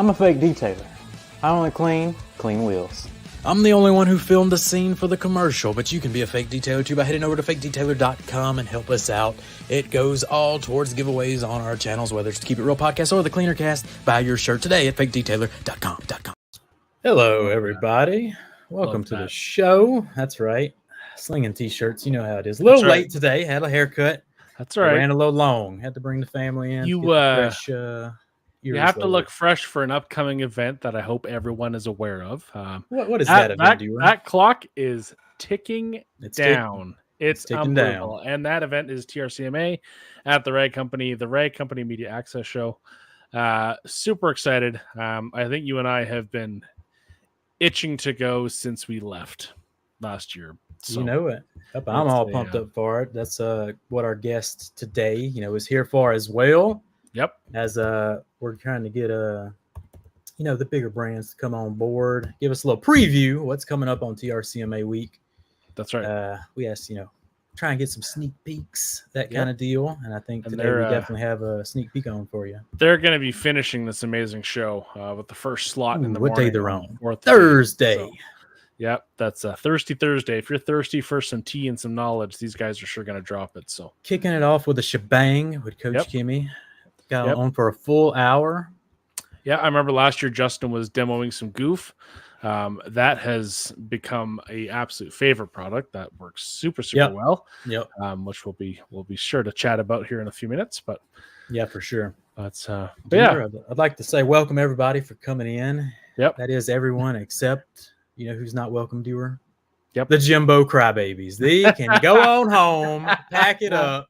I'm a fake detailer. I only clean wheels. I'm the only one who filmed the scene for the commercial, but you can be a fake detailer too by heading over to fakedetailer.com and help us out. It goes all towards giveaways on our channels, whether it's to Keep It Real Podcast or the Cleaner Cast. Buy your shirt today at fakedetailer.com. Hello, everybody. Welcome to the show. That's right. Slinging t-shirts. You know how it is. A little late today. Had a haircut. That's right. Ran a little long. Had to bring the family in. You have to look fresh for an upcoming event that I hope everyone is aware of. What is that event? That clock is ticking down. It's ticking unbelievable. down. And that event is TRCMA at the Rag Company Media Access Show. Super excited. I think you and I have been itching to go since we left last year. So, you know it. I'm all pumped up for it. That's what our guest today, is here for as well. Yep. As we're trying to get the bigger brands to come on board, give us a little preview of what's coming up on TRCMA week. That's right. We asked, try and get some sneak peeks, that kind of deal. And I think today we definitely have a sneak peek on for you. They're going to be finishing this amazing show with the first slot in the morning. What day they're on? Thursday. So, yep, that's Thirsty Thursday. If you're thirsty for some tea and some knowledge, these guys are sure going to drop it. So kicking it off with a shebang with Koch-Chemie. Got on for a full hour. Yeah, I remember last year Justin was demoing some Goof. That has become a absolute favorite product that works super well. Yep. Which we'll be sure to chat about here in a few minutes. But yeah, for sure. That's I'd like to say welcome everybody for coming in. Yep. That is everyone except who's not welcome, Dewar. Yep. The Jimbo Crybabies. They can go on home, pack it up.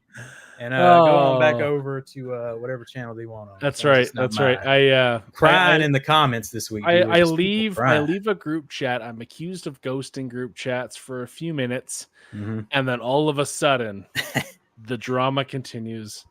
And go on back over to whatever channel they want on. That's right. That's right. I crying in the comments this week. I leave a group chat. I'm accused of ghosting group chats for a few minutes, and then all of a sudden, the drama continues.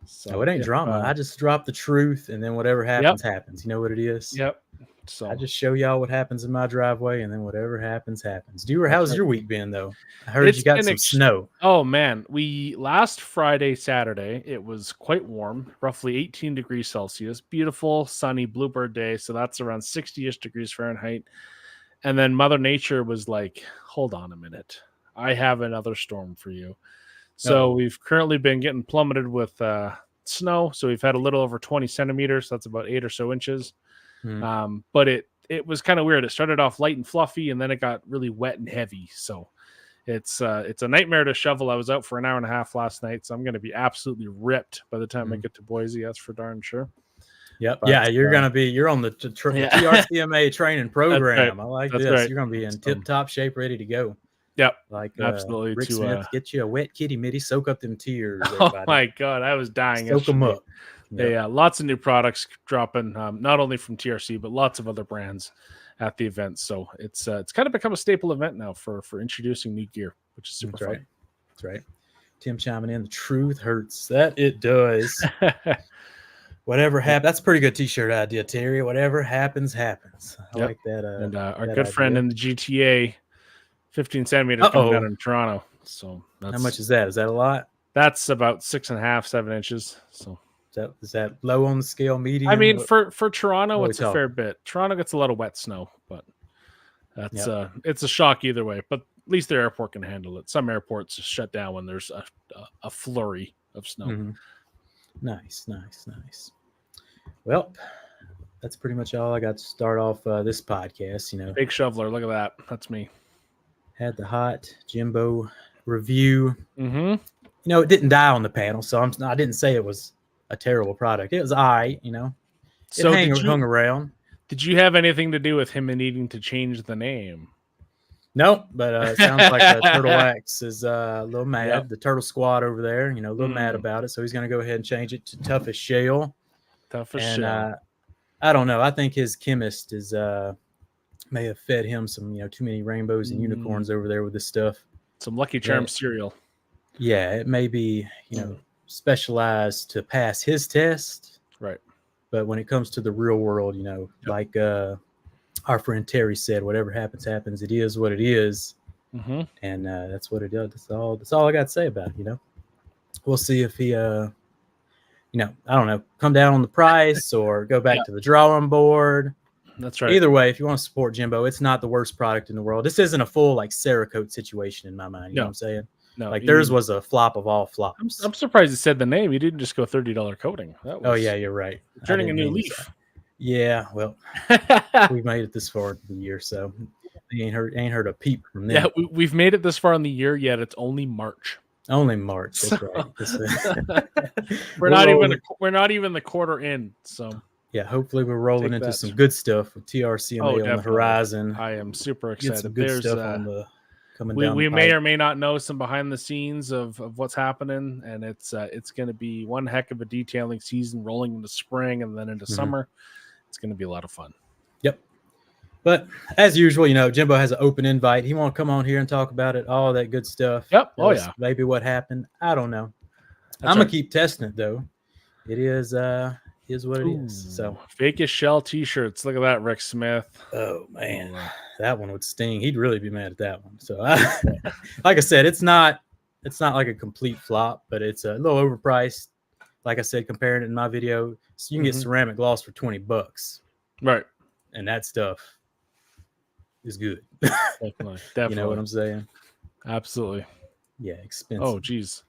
So no, it ain't drama. I just drop the truth, and then whatever happens, happens. You know what it is? Yep. So I just show y'all what happens in my driveway, and then whatever happens, happens. Dewar, how's your week been, though? I heard you got some snow. Oh, man. Last Friday, Saturday, it was quite warm, roughly 18 degrees Celsius. Beautiful, sunny, bluebird day. So that's around 60-ish degrees Fahrenheit. And then Mother Nature was like, hold on a minute. I have another storm for you. So we've currently been getting plummeted with snow. So we've had a little over 20 centimeters. That's about 8 or so inches. But it was kind of weird. It started off light and fluffy, and then it got really wet and heavy. So it's a nightmare to shovel. I was out for an hour and a half last night, so I'm going to be absolutely ripped by the time I get to Boise. That's for darn sure. Yep. But, you're on the TRCMA training program. I like this. Right. You're going to be in tip-top shape, ready to go. Yep. Like absolutely. Rick Smith, get you a wet kitty mitty, soak up them tears. Oh my God, I was dying. Soak them up. Yeah, lots of new products dropping, not only from TRC but lots of other brands at the event. So it's kind of become a staple event now for introducing new gear, which is super fun. That's right. Tim chiming in. The truth hurts. That it does. Whatever happens. That's a pretty good T-shirt idea, Terry. Whatever happens, happens. I like that. And our good friend in the GTA, 15 centimeters coming down in Toronto. So how much is that? Is that a lot? That's about 6.5, 7 inches. So. Is that low on the scale, medium? I mean, for Toronto, it's a fair bit. Toronto gets a lot of wet snow, but that's it's a shock either way. But at least their airport can handle it. Some airports shut down when there's a flurry of snow. Mm-hmm. Nice. Well, that's pretty much all I got to start off this podcast. Big shoveler, look at that. That's me. Had the hot Jimbo review. Mm-hmm. It didn't die on the panel, so I didn't say it was a terrible product. It was So it hung around. Did you have anything to do with him needing to change the name? No, but it sounds like Turtle X is a little mad. Yep. The Turtle Squad over there, a little mad about it. So he's going to go ahead and change it to Toughest Shell. Shell. I don't know. I think his chemist may have fed him some, too many rainbows and unicorns over there with this stuff. Some Lucky Charms cereal. Yeah, it may be, specialized to pass his test. Right. But when it comes to the real world, like our friend Terry said, whatever happens, happens. It is what it is. Mm-hmm. And that's what it does. That's all I got to say about it, We'll see if he I don't know, come down on the price or go back to the drawing board. That's right. Either way, if you want to support Jimbo, it's not the worst product in the world. This isn't a full like Cerakote situation in my mind. You know what I'm saying? No, like theirs was a flop of all flops. I'm surprised you said the name. You didn't just go $30 coating. Oh yeah, you're right. Turning a new leaf. Yeah, well, we've made it this far in the year, so ain't heard a peep from them. Yeah, we've made it this far in the year, yet it's only March. Only March. That's right. we're not even the quarter in. So yeah, hopefully we're rolling into some good stuff with TRCMA on the horizon. I am super excited. Get some good stuff on the coming down. We may or may not know some behind the scenes of what's happening, and it's going to be one heck of a detailing season rolling into spring and then into summer. It's going to be a lot of fun. Yep. But as usual, Jimbo has an open invite. He won't come on here and talk about it, all that good stuff. Yep. Maybe what happened. I don't know. I'm going to keep testing it, though. It is what it is. So fake as shell t-shirts. Look at that, Rick Smith. Oh, man. That one would sting. He'd really be mad at that one. So, like I said, it's not like a complete flop, but it's a little overpriced. Like I said, comparing it in my video, so you can get ceramic gloss for $20, right? And that stuff is good. Definitely. You know what I'm saying? Absolutely. Yeah, expensive. Oh, geez.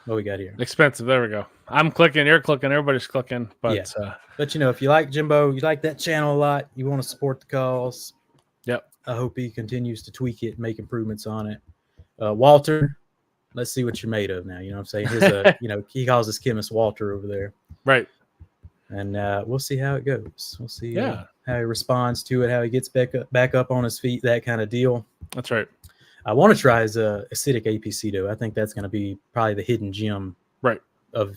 What we got here? Expensive. There we go. I'm clicking. You're clicking. Everybody's clicking. But but if you like Jimbo, you like that channel a lot, you want to support the cause. Yep. I hope he continues to tweak it, make improvements on it. Walter. Let's see what you're made of now. You know what I'm saying? Here's he calls his chemist Walter over there. Right. And we'll see how it goes. We'll see how he responds to it, how he gets back up on his feet, that kind of deal. That's right. I want to try his acidic APC, though. I think that's going to be probably the hidden gem of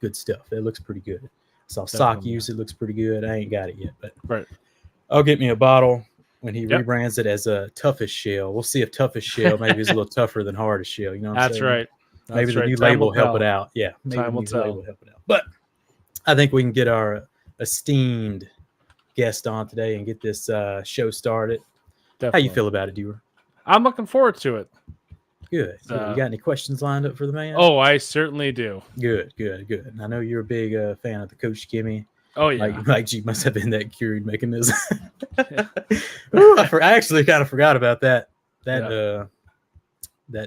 good stuff. It looks pretty good. I saw Sock use it. Looks pretty good. I ain't got it yet, but I'll get me a bottle when he rebrands it as a toughest shell. We'll see if toughest shell maybe is a little tougher than hardest shell. You know what I'm saying? Right. Maybe the new label will help it out. Yeah, maybe the new label will help it out. But I think we can get our esteemed guest on today and get this show started. Definitely. How you feel about it, Dewar? I'm looking forward to it. Good. You got any questions lined up for the man? Oh, I certainly do. Good. I know you're a big fan of the Koch-Chemie. Oh, yeah. Like G must have been that curing mechanism. Ooh, I actually kind of forgot about that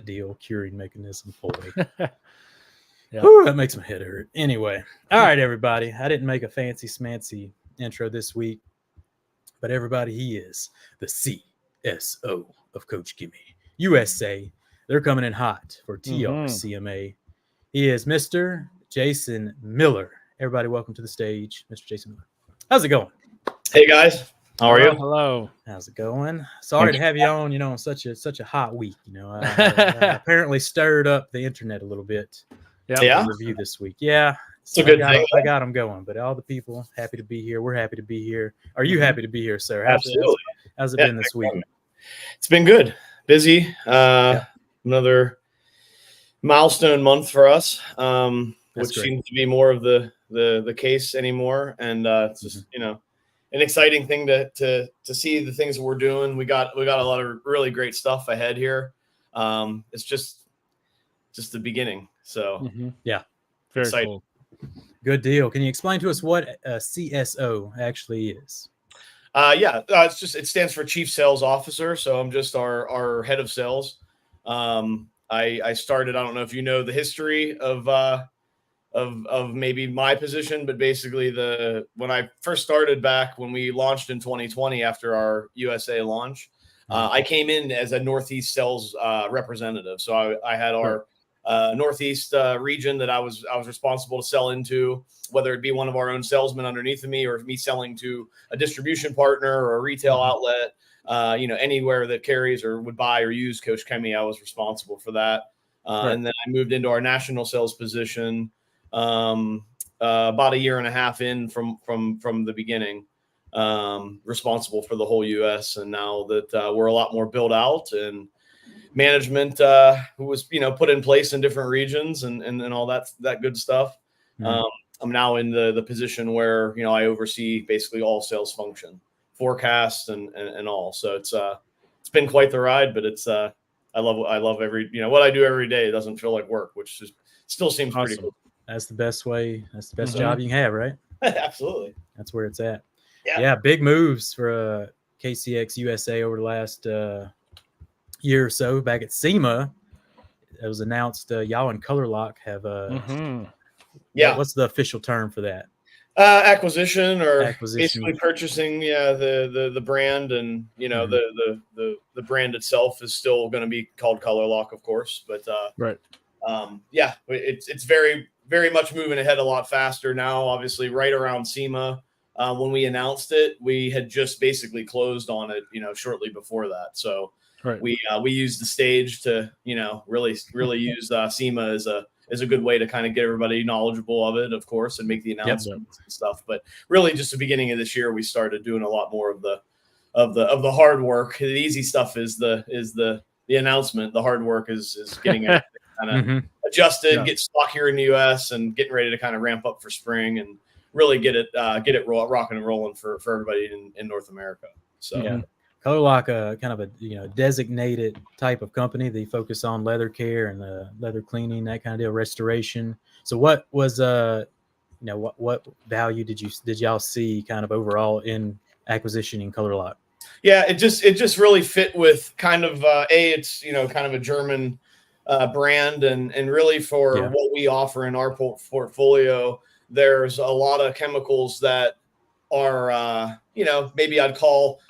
deal, curing mechanism. Ooh, that makes my head hurt. Anyway, all right, everybody. I didn't make a fancy smancy intro this week, but everybody, he is the CSO of Koch-Chemie USA. They're coming in hot for TRCMA. He is Mr. Jason Miller. Everybody, welcome to the stage, Mr. Jason Miller. How's it going? Hey guys, how are you? Hello. How's it going? Sorry to have you on. On such a hot week. I apparently stirred up the internet a little bit. Yeah. Review this week. Yeah. It's a good thing. I got them going, but all the people happy to be here. We're happy to be here. Are you happy to be here, sir? Absolutely. How's it been this week? It's been good. Busy. Another milestone month for us, which seems to be more of the case anymore. And it's just an exciting thing to see the things that we're doing. We got a lot of really great stuff ahead here. It's just the beginning. So yeah, very exciting. Cool. Good deal. Can you explain to us what a CSO actually is? It stands for Chief Sales Officer. So I'm just our head of sales. I started, I don't know if you know the history of maybe my position, but basically when I first started back when we launched in 2020 after our USA launch, I came in as a Northeast sales representative. So I had our Northeast region that I was responsible to sell into, whether it be one of our own salesmen underneath of me or me selling to a distribution partner or a retail outlet. Anywhere that carries or would buy or use Koch-Chemie, I was responsible for that. And then I moved into our national sales position about a year and a half in from the beginning, responsible for the whole U.S. And now that we're a lot more built out and management who was put in place in different regions and all that good stuff. I'm now in the position where I oversee basically all sales function, forecast and all. So it's been quite the ride, but it's I love every what I do every day. It doesn't feel like work, which still seems awesome. pretty cool. That's the best way. That's the best Mhm. job you can have, right? Absolutely. That's where it's at. Yeah. Yeah, big moves for KCX USA over the last year or so. Back at SEMA, it was announced y'all and Color Lock have Mhm. what's the official term for that? Acquisition, or Acquisition. basically purchasing, the brand, and the brand itself is still going to be called Color Lock, of course, but Right. it's very, very much moving ahead a lot faster now. Obviously, right around SEMA, when we announced it, we had just basically closed on it, shortly before that. So Right. we used the stage to, really use SEMA as a good way to kind of get everybody knowledgeable of it, of course, and make the announcements and stuff. But really, just the beginning of this year, we started doing a lot more of the hard work. The easy stuff is the announcement. The hard work is getting it kind of adjusted, get stock here in the U.S. and getting ready to kind of ramp up for spring and really get it rocking and rolling for everybody in North America. So yeah. Color Lock, kind of a designated type of company. They focus on leather care and leather cleaning, that kind of deal, restoration. So what was what value did y'all see kind of overall in acquisitioning Color Lock? Yeah, it just really fit with kind of it's kind of a German brand, and really for what we offer in our portfolio, there's a lot of chemicals that are maybe I'd call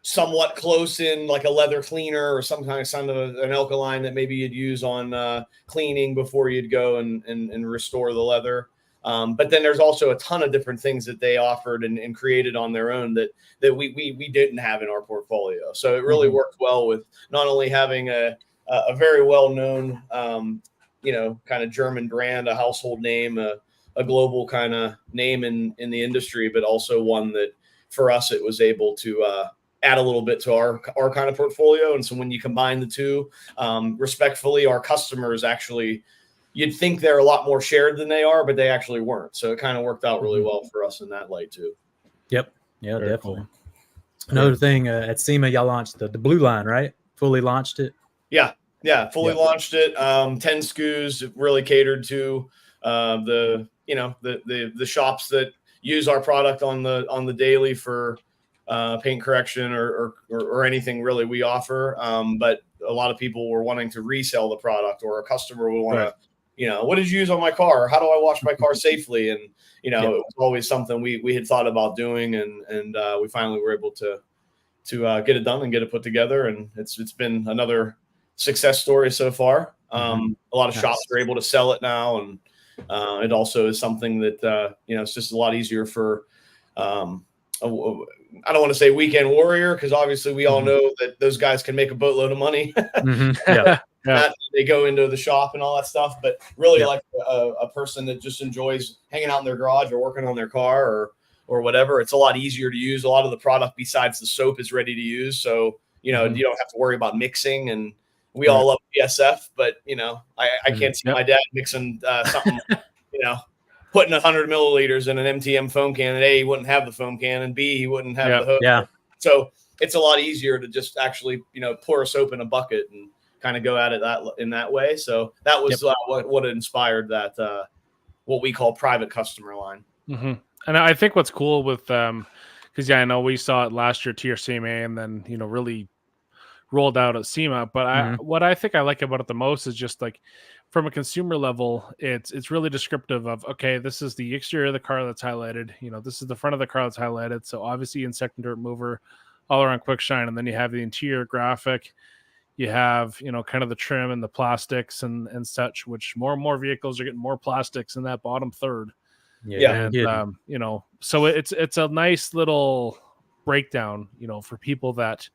somewhat close in, like a leather cleaner or some kind of an alkaline that maybe you'd use on cleaning before you'd go and restore the leather. But then there's also a ton of different things that they offered and created on their own that we didn't have in our portfolio. So it really worked well with not only having a very well-known, kind of German brand, a household name, a global kind of name in the industry, but also one that for us, it was able to add a little bit to our kind of portfolio. And so when you combine the two, respectfully, our customers actually, you'd think they're a lot more shared than they are, but they actually weren't. So it kind of worked out really well for us in that light too. Yep. Yeah, Very definitely. cool. Another thing, at SEMA, y'all launched the blue line, right? Fully launched it. Yeah. Fully launched it. 10 SKUs. It really catered to the shops that use our product on the daily for paint correction or anything really we offer. But a lot of people were wanting to resell the product, or a customer would want to, what did you use on my car? How do I wash my car safely? And, it was always something we had thought about doing, and we finally were able to get it done and get it put together. And it's been another success story so far. A lot of shops are able to sell it now. And it also is something that, it's just a lot easier for, I don't want to say weekend warrior, because obviously we all know that those guys can make a boatload of money. They go into the shop and all that stuff, but really like a person that just enjoys hanging out in their garage or working on their car or whatever. It's a lot easier to use. A lot of the product besides the soap is ready to use. So, you don't have to worry about mixing, and we all love BSF, but I can't see my dad mixing something, putting 100 milliliters in an MTM foam can, and A, he wouldn't have the foam can, and B, he wouldn't have the hose. Yeah. So it's a lot easier to just actually, pour a soap in a bucket and kind of go at it in that way. So that was what inspired that, what we call private customer line. And I think what's cool with, because I know we saw it last year, TRCMA, and then, really rolled out at SEMA. But what I think I like about it the most is just like, from a consumer level, it's really descriptive of, okay, this is the exterior of the car that's highlighted. This is the front of the car that's highlighted. So obviously insect and dirt mover all around quick shine. And then you have the interior graphic. You have, kind of the trim and the plastics and such, which more and more vehicles are getting more plastics in that bottom third. And, so it's a nice little breakdown, for people that,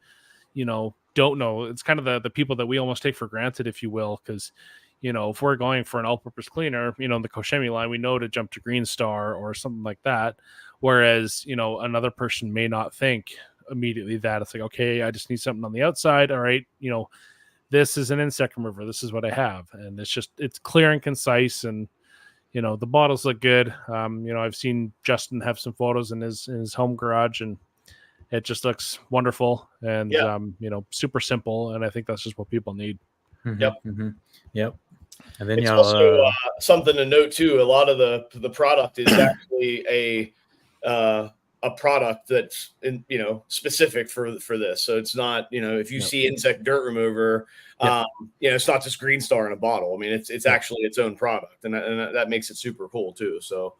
don't know. It's kind of the people that we almost take for granted, if you will, because, if we're going for an all-purpose cleaner, in the Koch-Chemie line, we know to jump to Green Star or something like that. Whereas, another person may not think immediately that it's like, okay, I just need something on the outside. All right. This is an insect remover. This is what I have. And it's clear and concise, and, the bottles look good. I've seen Justin have some photos in his home garage, and it just looks wonderful and, super simple. And I think that's just what people need. Yep. And then It's y'all also something to note too. A lot of the product is actually a product that's specific for this. So it's not, if you see insect dirt remover, it's not just Green Star in a bottle. I mean, it's actually its own product, and that makes it super cool too. So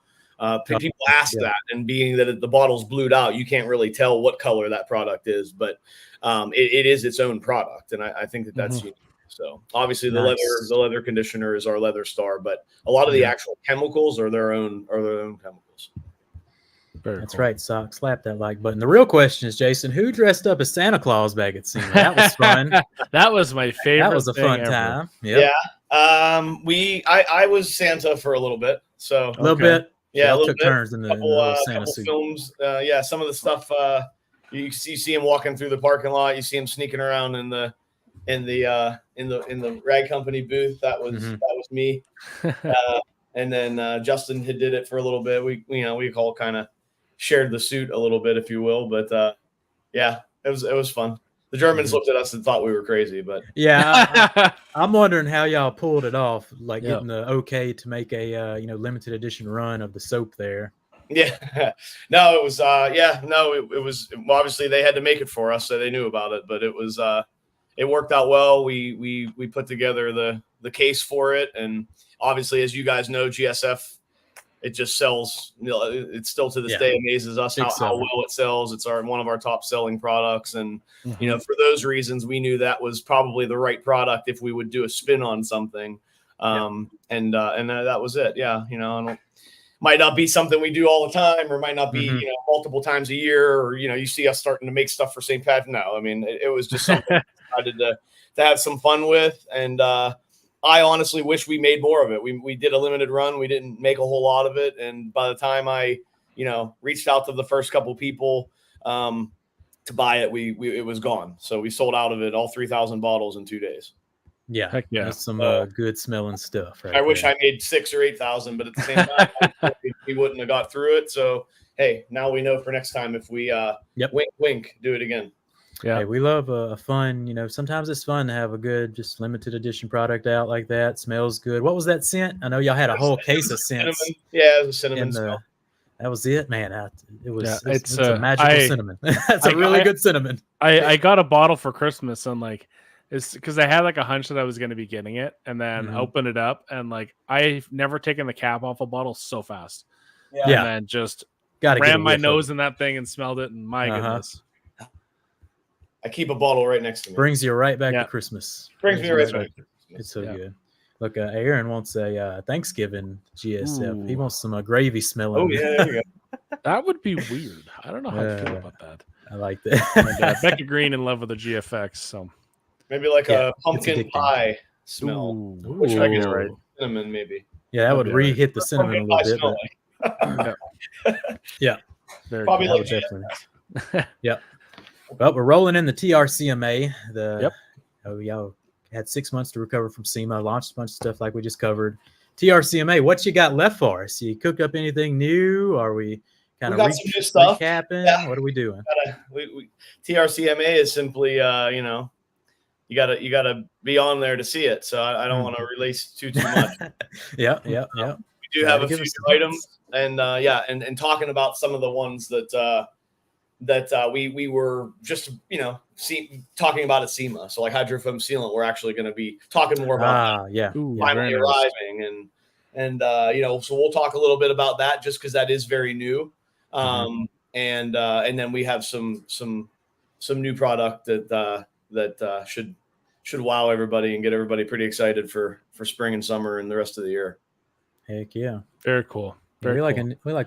people ask that, and being that the bottle's blued out, you can't really tell what color that product is, but it is its own product, and I think that's unique. So obviously the leather conditioner is our Leather Star, but a lot of the actual chemicals are their own chemicals. That's right, Sock. Slap that like button. The real question is, Jason, who dressed up as Santa Claus back at SEMA? That was fun. That was my favorite. That was a fun time. Yep. Yeah. I was Santa for a little bit. So a little bit. Yeah, a little took bit. turns in the little Santa suit. Films. Some of the stuff you see him walking through the parking lot. You see him sneaking around in the rag company booth. That was me. And then Justin had did it for a little bit. We all kind of shared the suit a little bit, if you will. But it was fun. The Germans looked at us and thought we were crazy, but I'm wondering how y'all pulled it off, like getting the okay to make a limited edition run of the soap there. Yeah, no, it was it was obviously they had to make it for us, so they knew about it, but it was it worked out well. We put together the case for it, and obviously, as you guys know, GSF, it just sells. It still to this day amazes us how well it sells. It's one of our top selling products, and for those reasons, we knew that was probably the right product if we would do a spin on something. And that was it. Yeah, and might not be something we do all the time, or might not be multiple times a year, or you see us starting to make stuff for St. Patrick's. No, I mean it was just something I decided to have some fun with, and I honestly wish we made more of it. We did a limited run. We didn't make a whole lot of it. And by the time I, reached out to the first couple people to buy it, it was gone. So we sold out of it, all 3,000 bottles in 2 days. Yeah. Heck yeah. That's some good smelling stuff. Right. I wish I made 6,000 or 8,000, but at the same time, we wouldn't have got through it. So, hey, now we know for next time if we wink, do it again. Yeah, hey, we love a fun, sometimes it's fun to have a good, just limited edition product out like that. Smells good. What was that scent? I know y'all had a whole case of scents. Cinnamon. Yeah, it was a cinnamon smell. That was it, man. It's a magical cinnamon. That's a really good cinnamon. I got a bottle for Christmas, and it's because I had a hunch that I was going to be getting it, and then opened it up, and I've never taken the cap off a bottle so fast. Yeah. And then just ran my nose in that thing and smelled it, and my goodness. I keep a bottle right next to me. Brings you right back to Christmas. Brings me right back. It's so good. Look, Aaron wants a Thanksgiving GSF. He wants some gravy smelling. Oh, yeah, there you go. That would be weird. I don't know how to feel about that. I like that. And, Becca Green in love with the GFX. So maybe a pumpkin pie smell. Which I get it right. Cinnamon, maybe. Yeah, that would re-hit the cinnamon a little bit. Yeah. Probably definitely. Yeah. Well, we're rolling in the TRCMA. Y'all had 6 months to recover from SEMA, launched a bunch of stuff like we just covered. TRCMA, what you got left for us? You cooked up anything new? Are we kind of some new stuff? Recapping? Yeah. What are we doing? TRCMA is simply, you gotta be on there to see it. So I don't want to release too much. Yeah. We do have a few items, and and talking about some of the ones that we were just talking about at SEMA. So like hydrofoam sealant, we're actually going to be talking more about finally arriving, and so we'll talk a little bit about that just because that is very new, and then we have some new product that should wow everybody and get everybody pretty excited for spring and summer and the rest of the year. Heck yeah, very cool. We like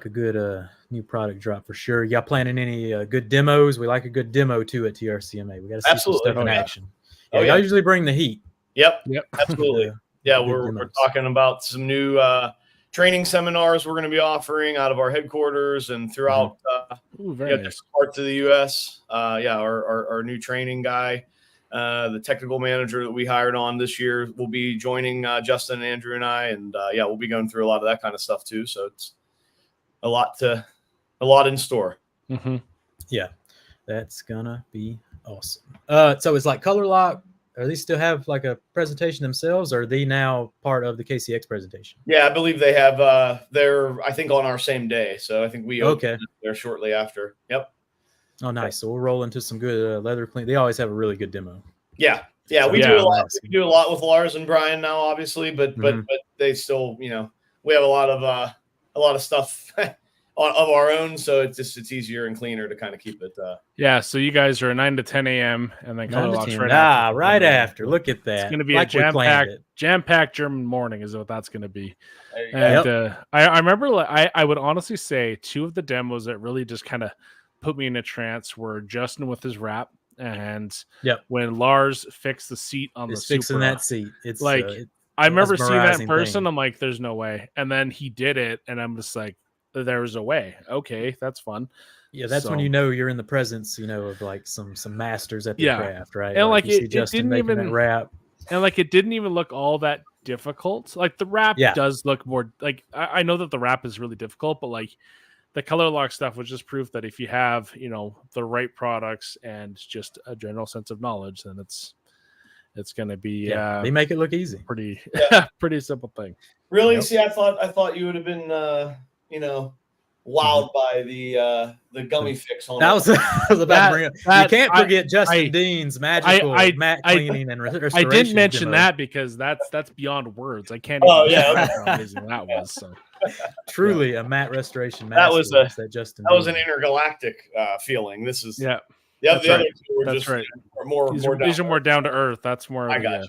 a good new product drop for sure. Y'all planning any good demos? We like a good demo too at TRCMA. We got to see some stuff in action. Y'all usually bring the heat. Yep. Absolutely. We're talking about some new training seminars we're going to be offering out of our headquarters and throughout different parts of the U.S. Our new training guy, the technical manager that we hired on this year, will be joining Justin, Andrew, and I, and we'll be going through a lot of that kind of stuff too. So it's a lot in store. Yeah, that's gonna be awesome. So it's like color lock, are they still have like a presentation themselves, or are they now part of the KCX presentation? Yeah, I believe they have. They're I think on our same day, so I think we opened there shortly after. Yep. Oh, nice. So we'll roll into some good leather clean. They always have a really good demo. Yeah, we do a lot. We do a lot with Lars and Brian now, obviously, but they still, we have a lot of stuff of our own, so it's easier and cleaner to kind of keep it. Yeah, so you guys are 9 to 10 a.m. and then Color Locks right after. Right after. Look at that. It's going to be a jam-packed German morning is what that's going to be. And I remember I would honestly say two of the demos that really just kind of put me in a trance were Justin with his wrap, and when Lars fixed the seat on the Supra. Fixing that seat. It's like I remember seeing that in person. I'm like, there's no way. And then he did it, and I'm just like, there's a way. Okay, that's fun. Yeah, that's when you're in the presence, of like some masters at the craft, right? And like it didn't even wrap. And like it didn't even look all that difficult. Like the wrap does look more like I know that the wrap is really difficult, but like the Color Lock stuff was just proof that if you have, the right products and just a general sense of knowledge, then it's going to be they make it look easy. Pretty simple thing. Really? Yep. See, I thought you would have been wowed by the gummy fix on that. Was about to bring up. You can't forget Justin Dean's magical matte cleaning and restoration. I didn't mention that because that's beyond words. I can't even how amazing that was. So truly a matte restoration. That was Justin. That was an intergalactic feeling. This is the other two were just more these are more down to earth. That's more of a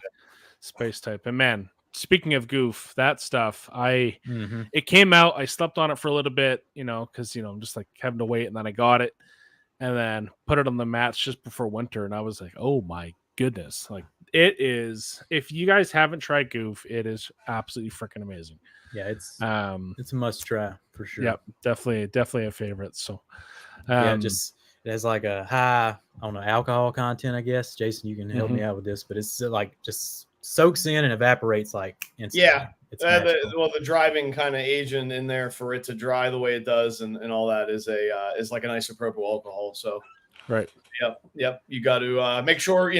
space type. And man, speaking of goof, that stuff, it came out. I slept on it for a little bit, because I'm just like having to wait, and then I got it, and then put it on the mats just before winter, and I was like, oh my goodness, like it is. If you guys haven't tried goof, it is absolutely freaking amazing. Yeah, it's a must try for sure. Yep, definitely a favorite. So it has like a high, alcohol content, I guess. Jason, you can help me out with this, but it's like just soaks in and evaporates like instantly. Yeah, it's the driving kind of agent in there for it to dry the way it does and all that is like an isopropyl alcohol. So right. Yep. You got to make sure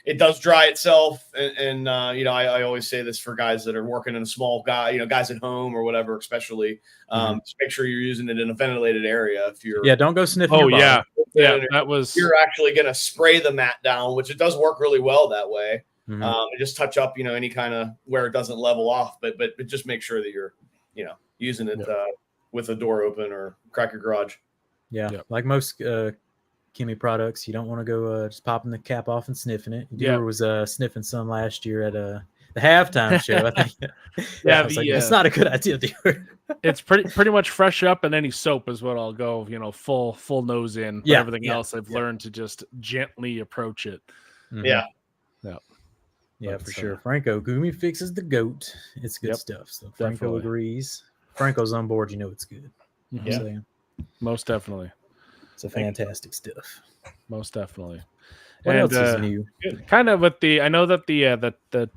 it does dry itself, and I always say this for guys that are working in a small guys at home or whatever, especially just make sure you're using it in a ventilated area. If you're don't go sniffing. Oh that was. You're actually going to spray the mat down, which it does work really well that way. And just touch up, any kind of where it doesn't level off, but just make sure that you're, using it with a door open or crack your garage. Yeah, like most Chemie products, you don't want to go just popping the cap off and sniffing it. Dewar was sniffing some last year at the halftime show. I think. It's not a good idea, Dewar. It's pretty much fresh up and any soap is what I'll go, full nose in. But everything else I've learned to just gently approach it. Yeah, for sure. Franco Gumi fixes the goat. It's good stuff. So Franco agrees. Franco's on board. It's good. You know what I'm saying? Most definitely. It's a fantastic stuff. Most definitely. What else is new? Kind of with I know that the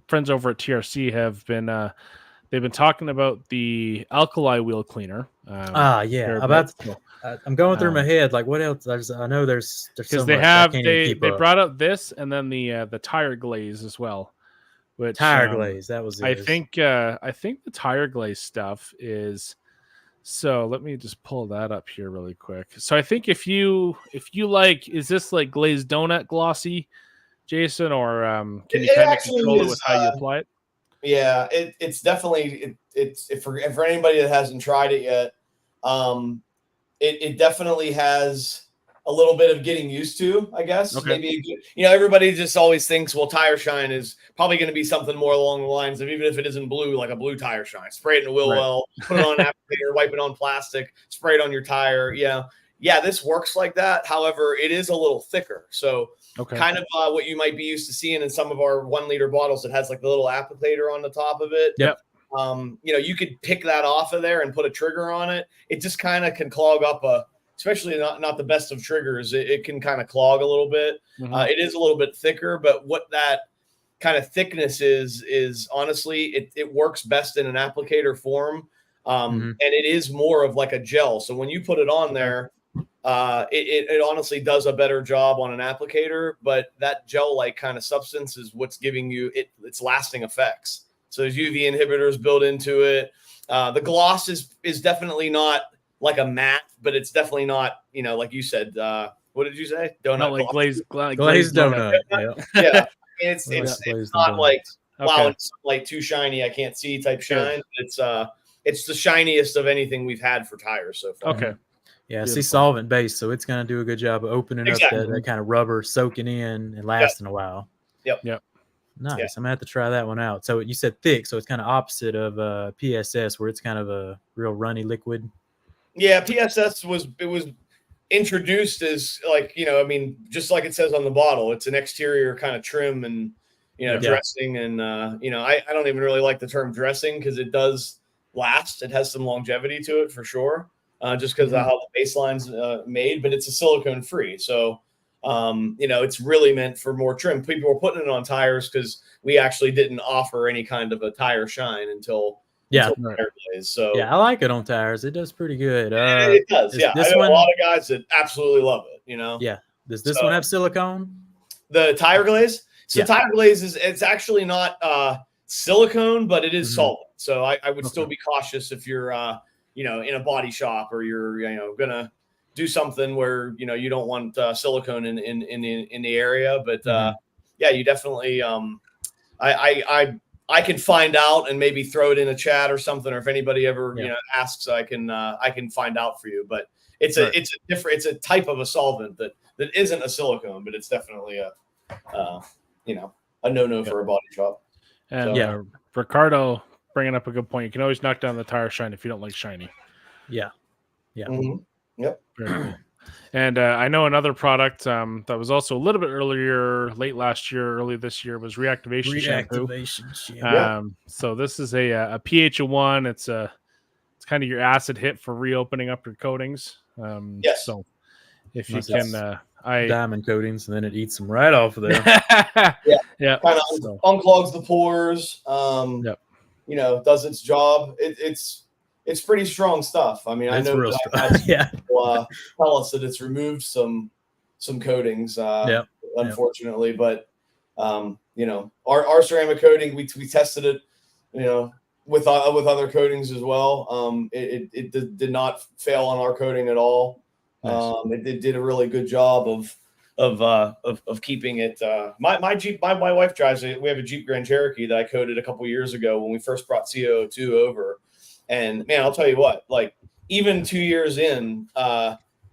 friends over at TRC have been they've been talking about the alkali wheel cleaner. I'm going through my head like what else? I know there's because they brought up this and then the tire glaze as well. Which glaze that was. I think the tire glaze stuff is. So let me just pull that up here really quick. So I think if you like, is this like glazed donut glossy, Jason, or can you kind of control it with how you apply it? Yeah, it's definitely it's for anybody that hasn't tried it yet. It definitely has a little bit of getting used to, I guess. Okay. Maybe everybody just always thinks, well, tire shine is probably going to be something more along the lines of even if it isn't blue, like a blue tire shine. Spray it in a wheel well, put it on an applicator, wipe it on plastic, spray it on your tire. Yeah, this works like that. However, it is a little thicker. So kind of what you might be used to seeing in some of our 1 liter bottles that has like the little applicator on the top of it. Yep. You could pick that off of there and put a trigger on it. It just kind of can clog up especially not the best of triggers. It can kind of clog a little bit. It is a little bit thicker, but what that kind of thickness is honestly, it works best in an applicator form. And it is more of like a gel. So when you put it on there, it honestly does a better job on an applicator, but that gel-like kind of substance is what's giving you its lasting effects. So there's UV inhibitors built into it. The gloss is definitely not like a matte, but it's definitely not, like you said, what did you say? Donut Not like gloss. glazed donut. Yeah. It's Glazed not like, donuts. wow, Okay. it's like too shiny, I can't see type Good. shine. It's the shiniest of anything we've had for tires so far. Okay. Yeah, see, Beautiful. solvent based, so it's going to do a good job of opening Exactly. up that kind of rubber, soaking in and lasting a while. Yep. Nice. Yeah. I'm going to have to try that one out. So you said thick, so it's kind of opposite of PSS, where it's kind of a real runny liquid. Yeah, PSS was introduced as like, just like it says on the bottle, it's an exterior kind of trim and dressing, and I don't even really like the term dressing because it does last. It has some longevity to it for sure, just because of how the baseline's made, but it's a silicone free. So it's really meant for more trim. People were putting it on tires because we actually didn't offer any kind of a tire shine until tire glaze. So yeah, I like it on tires. It does pretty good. it does. Yeah, I know a lot of guys that absolutely love it. Yeah. Does this one have silicone? The tire glaze? So Yeah. tire glaze it's actually not silicone, but it is solvent. So I would still be cautious if you're in a body shop or you're gonna do something where you don't want silicone in the area. But yeah, you definitely I can find out and maybe throw it in a chat or something, or if anybody ever asks, I can find out for you. But it's a type of a solvent that isn't a silicone, but it's definitely a no for a body shop. And Ricardo bringing up a good point. You can always knock down the tire shine if you don't like shiny. Yeah. Yep. Very cool. And I know another product that was also a little bit earlier, late last year, early this year, was reactivation shampoo. So this is a pH of 1. It's kind of your acid hit for reopening up your coatings. Yes. So if you can, diamond coatings, and then it eats them right off of there. Yeah. Kind of unclogs the pores. Does its job. It's pretty strong stuff. I mean, I know that I've had people tell us that it's removed some coatings, unfortunately, but our ceramic coating, we tested it, with other coatings as well. It did not fail on our coating at all. Nice. It did a really good job of keeping it. My Jeep, my wife drives it. We have a Jeep Grand Cherokee that I coated a couple years ago when we first brought CO2 over. And man, I'll tell you what, like even 2 years in,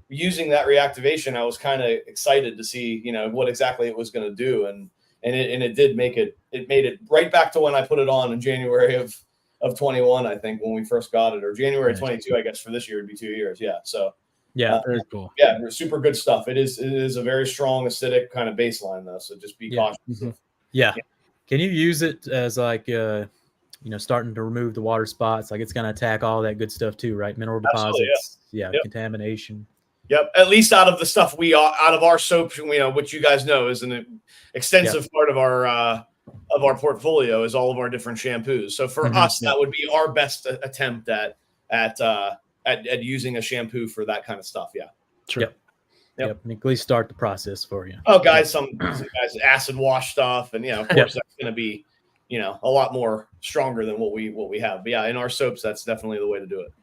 using that reactivation, I was kind of excited to see, what exactly it was going to do. And it did made it right back to when I put it on in January of 21, I think, when we first got it, or January 22, I guess for this year would be 2 years. Yeah. So very cool. Yeah. Super good stuff. It is a very strong acidic kind of baseline though. So just be cautious. Yeah. Can you use it as like, starting to remove the water spots? Like it's going to attack all that good stuff too, right? Mineral deposits, contamination. Yep. At least out of the stuff out of our soap, which you guys know is an extensive part of our portfolio, is all of our different shampoos. So for us, that would be our best attempt at using a shampoo for that kind of stuff. Yeah. Sure. Yep. At least start the process for you. Oh, guys, some guys acid wash stuff, and of course that's going to be a lot more stronger than what we have. But yeah, in our soaps, that's definitely the way to do it.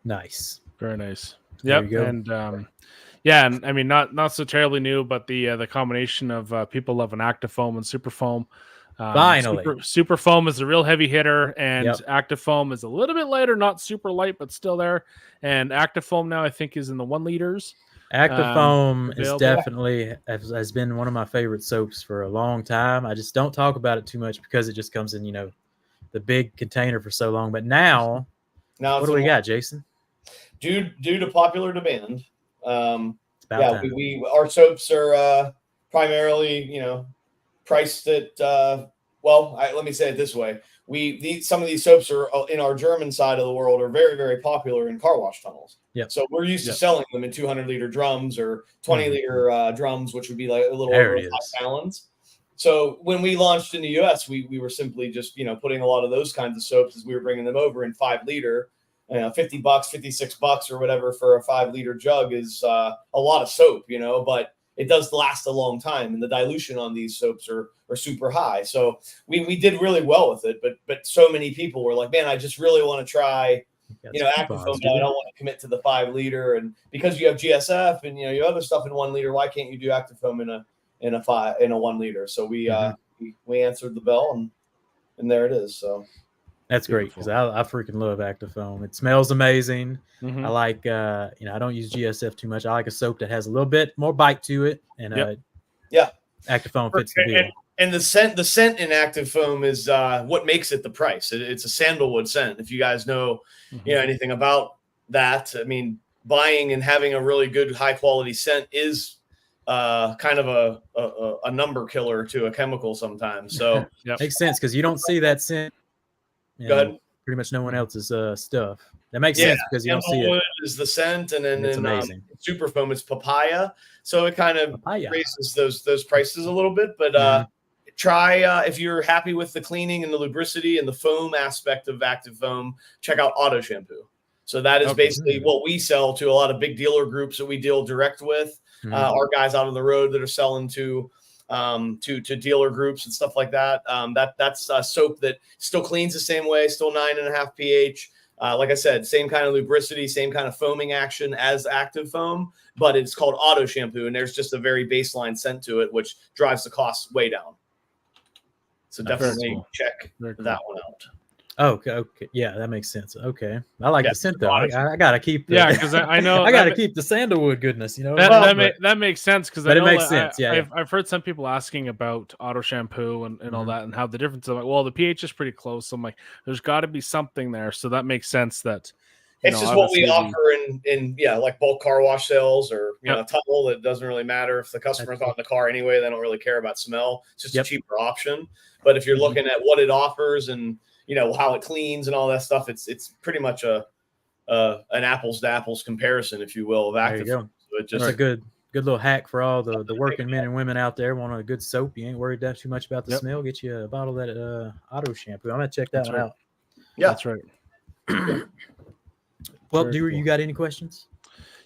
Nice. Very nice. Yep. And and I mean, not so terribly new, but the combination of people loving Actifoam and Superfoam. Finally, Superfoam is a real heavy hitter, and Actifoam is a little bit lighter, not super light, but still there. And Actifoam now I think is in the 1 liters. Actifoam is definitely has been one of my favorite soaps for a long time. I just don't talk about it too much because it just comes in, the big container for so long. But now what do we got, Jason? Due to popular demand, time. our soaps are primarily, priced at let me say it this way. Some of these soaps are in our German side of the world are very, very popular in car wash tunnels. Yep. So we're used to selling them in 200-liter drums or 20-liter drums, which would be like a little over 5 gallons. So when we launched in the US, we were simply just, putting a lot of those kinds of soaps as we were bringing them over in 5-liter, $50, $56 or whatever for a 5-liter jug is a lot of soap, but it does last a long time, and the dilution on these soaps are super high. So we did really well with it, but so many people were like, man, I just really want to try, active foam, but I don't want to commit to the 5-liter. And because you have GSF and you have other stuff in 1 liter, why can't you do active foam in a 1 liter? So we answered the bell, and there it is. So that's great, because I freaking love active foam. It smells amazing. Mhm. I like I don't use GSF too much. I like a soap that has a little bit more bite to it, and active foam fits the bill. And the scent in active foam is what makes it the price. It's a sandalwood scent. If you guys know anything about that, I mean, buying and having a really good high quality scent is kind of a number killer to a chemical sometimes. So makes sense, because you don't see that scent. Go ahead. Pretty much no one else's stuff. That makes sense, because you don't see it. Is the scent, and then it's amazing. Super foam, it's papaya, so it kind of raises those prices a little bit. But try if you're happy with the cleaning and the lubricity and the foam aspect of active foam, check out Auto Shampoo. So that is basically what we sell to a lot of big dealer groups that we deal direct with. Our guys out on the road that are selling to dealer groups and stuff like that. That's soap that still cleans the same way, still 9.5 pH. Like I said, same kind of lubricity, same kind of foaming action as active foam, but it's called Auto Shampoo, and there's just a very baseline scent to it, which drives the cost way down. So definitely check that one out. Okay. Yeah, that makes sense. Okay. I like the scent, though. I got to keep because I know I got to keep the sandalwood goodness, That makes sense, because it makes sense. I've heard some people asking about auto shampoo and all that, and how the difference. I'm like, well, the pH is pretty close. So I'm like, there's got to be something there. So that makes sense that it's just what we offer in like bulk car wash sales, or a tunnel. It doesn't really matter if the customer's not in the car anyway. They don't really care about smell. It's just a cheaper option. But if you're looking at what it offers and how it cleans and all that stuff, it's pretty much an apples to apples comparison, if you will, of active. So it's just a good little hack for all the working men and women out there. Want a good soap? You ain't worried too much about the smell. Get you a bottle of that Auto Shampoo. I'm gonna check that one out. Yeah, that's right. Well, you got any questions?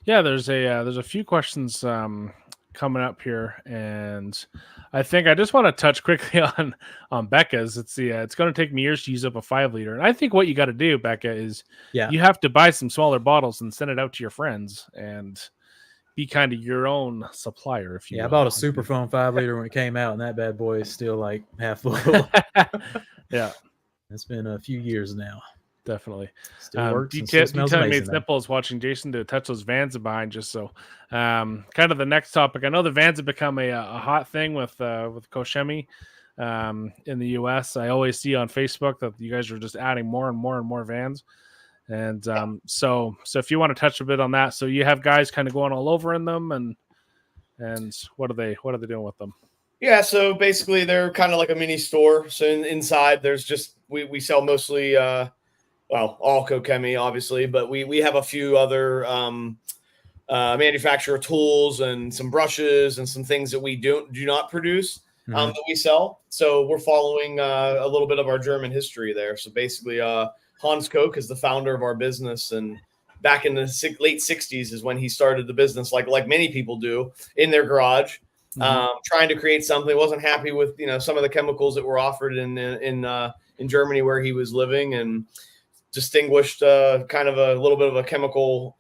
Yeah, there's a few questions coming up here, and I think I just want to touch quickly on Becca's. It's going to take me years to use up a 5-liter, and I think what you got to do, Becca, is you have to buy some smaller bottles and send it out to your friends and be kind of your own supplier. If you will. I bought a Super Foam 5-liter when it came out, and that bad boy is still like half full. Yeah, it's been a few years now. Definitely. Still works. Detailing Made Simple is watching Jason to touch those Vans behind. Just so, kind of the next topic. I know the Vans have become a hot thing with Koch-Chemie in the US. I always see on Facebook that you guys are just adding more and more and more Vans. And so if you want to touch a bit on that, so you have guys kind of going all over in them, and what are they doing with them? Yeah, so basically they're kind of like a mini store. So inside there's just we sell mostly all Koch-Chemie, obviously, but we have a few other manufacturer tools and some brushes and some things that we do not produce that we sell. So we're following a little bit of our German history there. So basically, Hans Koch is the founder of our business, and back in the late 60s is when he started the business, like many people do, in their garage, trying to create something. Wasn't happy with some of the chemicals that were offered in Germany where he was living, and distinguished kind of a little bit of a chemical,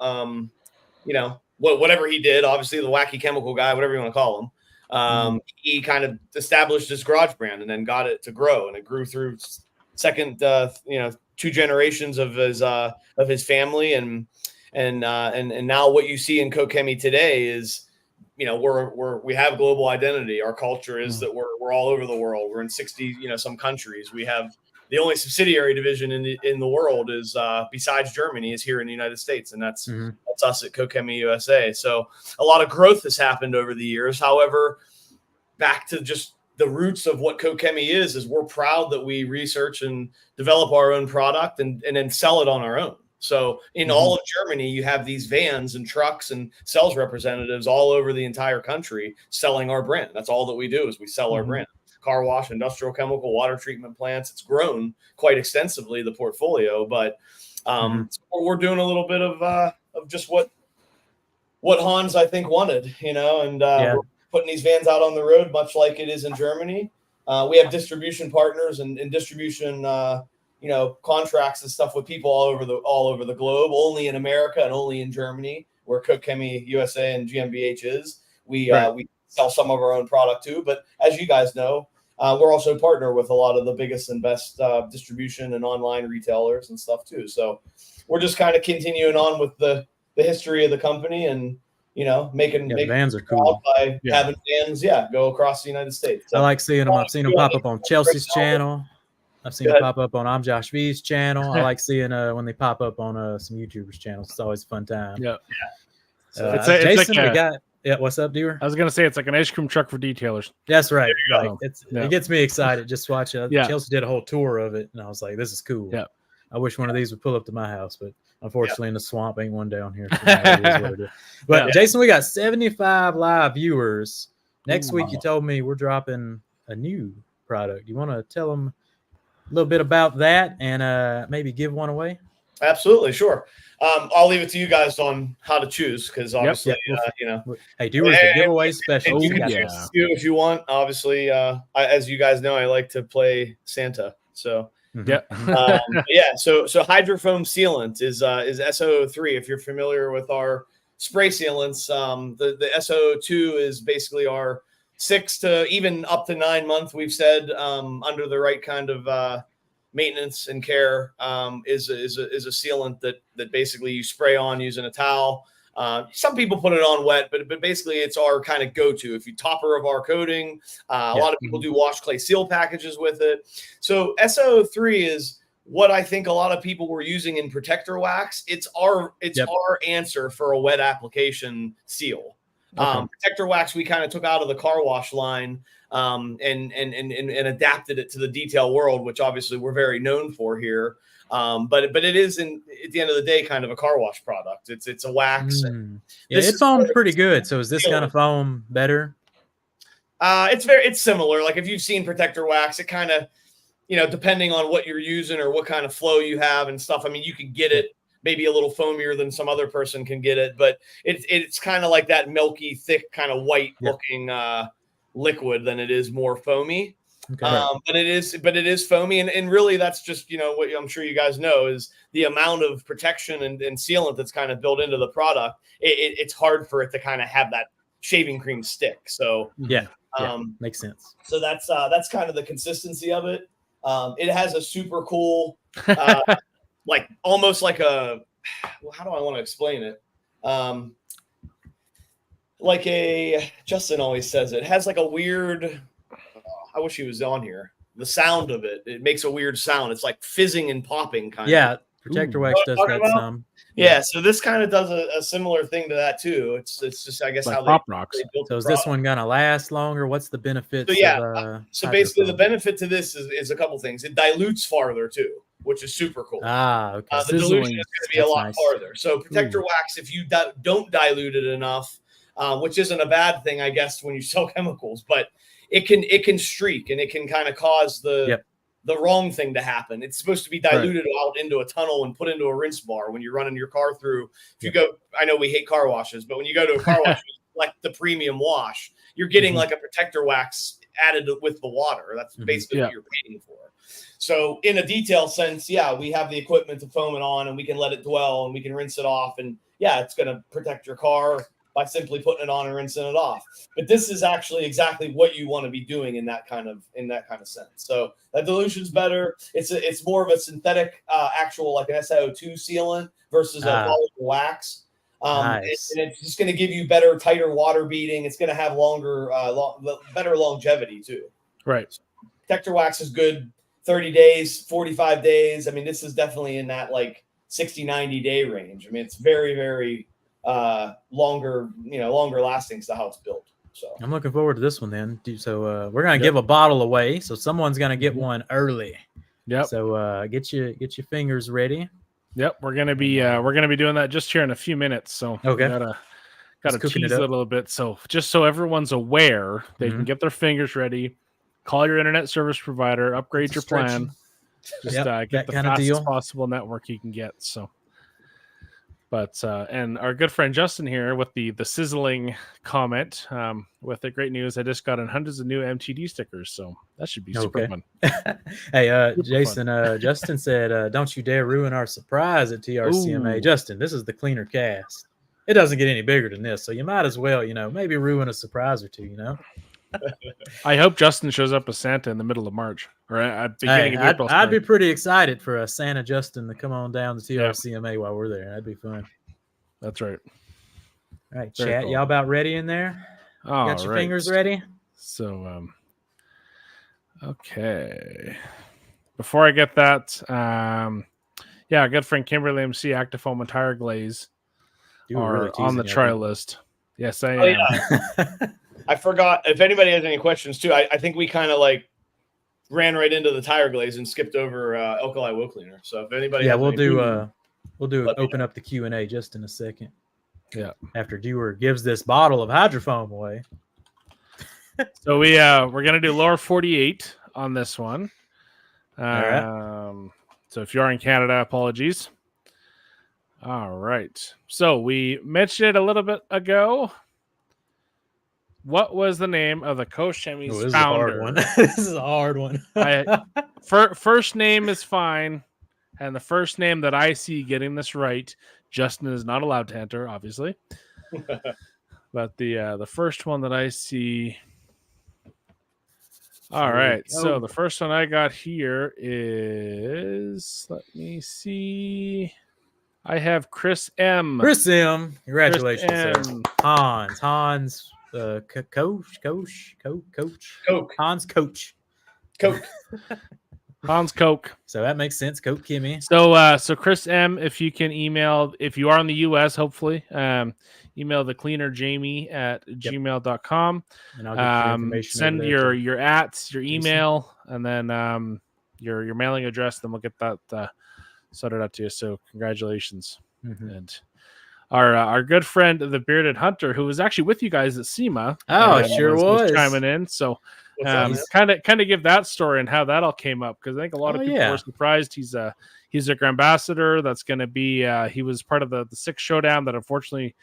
whatever he did, obviously the wacky chemical guy, whatever you want to call him. He kind of established his garage brand and then got it to grow, and it grew through second, 2 generations of his family. And now what you see in Koch-Chemie today is, we have global identity. Our culture is that we're all over the world. We're in 60, some countries. We have the only subsidiary division in the world is besides Germany is here in the United States, and that's us at Koch-Chemie USA. So a lot of growth has happened over the years. However, back to just the roots of what Koch-Chemie is we're proud that we research and develop our own product and then sell it on our own. So in all of Germany, you have these vans and trucks and sales representatives all over the entire country selling our brand. That's all that we do is we sell our brand. Car wash, industrial chemical, water treatment plants. It's grown quite extensively, the portfolio, but So we're doing a little bit of just what Hans, I think, wanted, and we're putting these vans out on the road, much like it is in Germany. We have distribution partners and distribution, contracts and stuff with people all over the globe. Only in America and only in Germany, where Koch-Chemie USA and GmbH is. We sell some of our own product too. But as you guys know, we're also partner with a lot of the biggest and best distribution and online retailers and stuff too. So we're just kind of continuing on with the history of the company and, making vans are cool by having vans, go across the United States. So, I like seeing them. I've seen them pop up on Chelsea's channel. I've seen them pop up on I'm Josh V's channel. I like seeing when they pop up on some YouTubers' channels. It's always a fun time. Yeah. Jason, we got. Yeah, what's up, Dewar? I was gonna say it's like an ice cream truck for detailers. That's right. It gets me excited just watching. Chelsea did a whole tour of it, and I was like, "This is cool." Yeah. I wish one of these would pull up to my house, but unfortunately, in the swamp, ain't one down here. So but Jason, we got 75 live viewers. Next week, you told me we're dropping a new product. You want to tell them a little bit about that and maybe give one away? Absolutely, sure. I'll leave it to you guys on how to choose because obviously, Hey, Dewar's the giveaway special. You can choose if you want. Obviously, as you guys know, I like to play Santa. So So hydrofoam sealant is SO3. If you're familiar with our spray sealants, the SO2 is basically our 6 to even up to 9 month. We've said under the right kind of maintenance and care is a sealant that basically you spray on using a towel. Some people put it on wet, but basically it's our kind of go-to. If you topper of our coating, a lot of people do wash clay seal packages with it. So SO3 is what I think a lot of people were using in protector wax. It's our answer for a wet application seal. Protector wax we kind of took out of the car wash line and adapted it to the detail world, which obviously we're very known for here. But it is at the end of the day kind of a car wash product. It's a wax. It foamed pretty good. So is this kind of foam better? It's similar. Like if you've seen protector wax, it kind of, depending on what you're using or what kind of flow you have and stuff. I mean, you can get it maybe a little foamier than some other person can get it, but it's kind of like that milky, thick, kind of white looking liquid than it is more foamy. Okay. But it is foamy, and really that's just what I'm sure you guys know is the amount of protection and sealant that's kind of built into the product. It's hard for it to kind of have that shaving cream stick. So makes sense. So that's kind of the consistency of it. It has a super cool, like almost like how do I want to explain it? Justin always says it has like a weird. I wish he was on here. The sound of it makes a weird sound. It's like fizzing and popping kind of. Yeah, protector wax does that some. Yeah, so this kind of does a similar thing to that too. It's just I guess like how pop rocks. So is this one gonna last longer? What's the benefit? So basically the benefit to this is a couple things. It dilutes farther too, which is super cool. Okay. The dilution is going to be a lot farther. So protector wax, if you don't dilute it enough, which isn't a bad thing, I guess, when you sell chemicals, but it can streak and it can kind of cause the wrong thing to happen. It's supposed to be diluted out into a tunnel and put into a rinse bar when you're running your car through. If you go, I know we hate car washes, but when you go to a car wash, like the premium wash, you're getting like a protector wax added with the water. That's basically what you're paying for. So in a detail sense, we have the equipment to foam it on and we can let it dwell and we can rinse it off. And it's going to protect your car by simply putting it on and rinsing it off. But this is actually exactly what you want to be doing in that kind of sense. So that dilution's better. It's more of a synthetic actual like an SiO2 sealant versus a polymer wax. Nice. And it's just going to give you better, tighter water beading. It's going to have better longevity too. Right. So protector wax is good 30 days, 45 days. I mean, this is definitely in that like 60, 90 day range. I mean, it's very, very longer lasting is how it's built. So I'm looking forward to this one then. So we're gonna give a bottle away. So someone's gonna get one early. Yep. So get your fingers ready. Yep. We're gonna be doing that just here in a few minutes. So okay. Gotta tease it a little bit. So just so everyone's aware, they can get their fingers ready. Call your internet service provider, upgrade your plan. Just Yep, get that the kind of fastest deal. possible network you can get. So, but and our good friend Justin here with the sizzling comment with the great news. I just got in hundreds of new MTD stickers, so that should be super fun. Hey, Super Jason, Justin said, "Don't you dare ruin our surprise at TRCMA." Ooh. Justin, this is the cleaner cast. It doesn't get any bigger than this, so you might as well, maybe ruin a surprise or two. I hope Justin shows up as Santa in the middle of March or at beginning of April. I'd be pretty excited for a Santa Justin to come on down to Yep. TRCMA while we're there. That'd be fun. That's right. All right, Very chat. cool. Y'all about ready in there? Got your fingers ready? So, okay. Before I get that, yeah, good friend Kimberly MC Actifoam and Tire Glaze are really on the teasing trial everyone. list. Yes, I Oh, am. yeah. I forgot. If anybody has any questions too, I think we kind of like ran right into the tire glaze and skipped over alkali wheel cleaner. So if anybody, Yeah, has we'll any- do Let me open up the Q&A just in a second. Yeah. After Dewar gives this bottle of hydrofoam away. So we're gonna do lower 48 on this one. right. So if you are in Canada, apologies. All right. So we mentioned it a little bit ago. What was the name of the Koch-Chemie's This is a founder? hard one. This is a hard one. First name is fine, and the first name that I see getting this right, Justin is not allowed to enter, obviously. But the first one that I see. All right. So the first one I got here is, let me see. I have Chris M. Chris M. Congratulations, Chris sir. M. Hans. Coach. Coke. Hans Coach. Coke. Hans Koch. So that makes sense. Koch-Chemie. So Chris M, if you can email, if you are in the US, hopefully, email the cleaner Jamie at gmail.com. And I'll get your information. Send your @, your email, and then your mailing address. Then we'll get that sorted out to you. So congratulations. Mm-hmm. And our good friend, the Bearded Hunter, who was actually with you guys at SEMA. Oh, sure was chiming in. So What's kind of give that story and how that all came up, because I think a lot of people were surprised. He's a Grand Ambassador. That's going to be he was part of the 6 showdown that unfortunately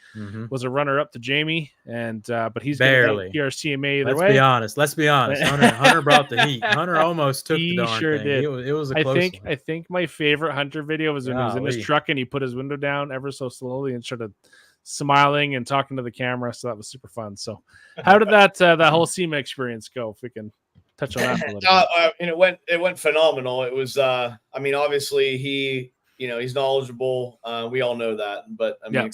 was a runner up to Jamie, and but he's barely TRCMA either Let's way. Let's be honest. Hunter brought the heat. Hunter almost took the darn thing. Did. It was a close one. I think my favorite Hunter video was when he was in his truck and he put his window down ever so slowly and started smiling and talking to the camera. So that was super fun. So how did that whole SEMA experience go? If we can touch on that a little bit. And it went phenomenal. It was obviously he's knowledgeable. We all know that, but I mean,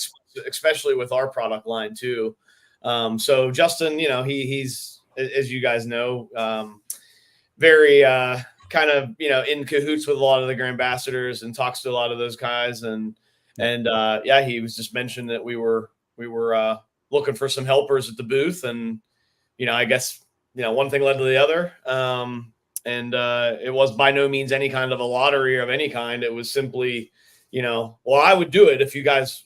especially with our product line too. So Justin, he's, as you guys know, very kind of in cahoots with a lot of the Grand Ambassadors and talks to a lot of those guys. And he was just mentioned that we were looking for some helpers at the booth, and I guess one thing led to the other. And it was by no means any kind of a lottery of any kind. It was simply, well, I would do it if you guys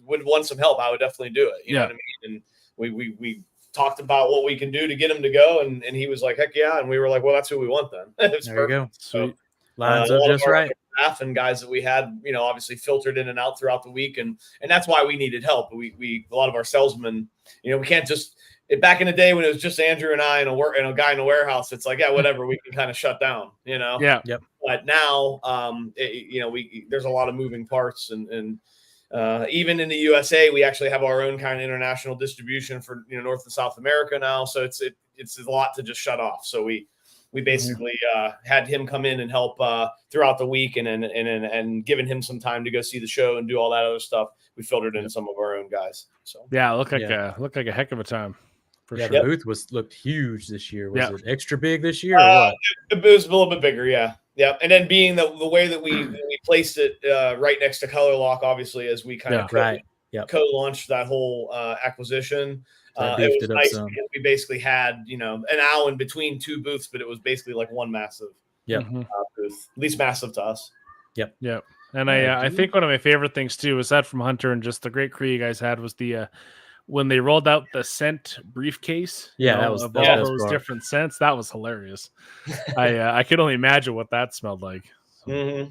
would want some help. I would definitely do it. You know what I mean? And we talked about what we can do to get him to go, and he was like, heck yeah. And we were like, well, that's who we want then. There you go. Sweet. Lines up just right. Staff and guys that we had, obviously filtered in and out throughout the week, and that's why we needed help. We a lot of our salesmen, we can't just. Back in the day when it was just Andrew and I and a guy in a warehouse, it's like, yeah, whatever, we can kind of shut down, Yeah. Yep. But now, there's a lot of moving parts, and even in the USA, we actually have our own kind of international distribution for North and South America now. So it's a lot to just shut off. So we basically had him come in and help throughout the week, and given him some time to go see the show and do all that other stuff. We filtered in some of our own guys. So looked like a heck of a time. The sure. booth looked huge this year. Was it extra big this year? Or what? It was a little bit bigger, yeah. And then being the way that we placed it right next to Color Lock, obviously, as we kind of co-launched that whole acquisition. It was nice because we basically had an aisle in between 2 booths, but it was basically like one massive booth, at least massive to us. Yep. And I think one of my favorite things too, aside from Hunter and just the great crew you guys had, was when they rolled out the scent briefcase, Yeah, that was of the all best those part. different scents, that was hilarious. I could only imagine what that smelled like. So,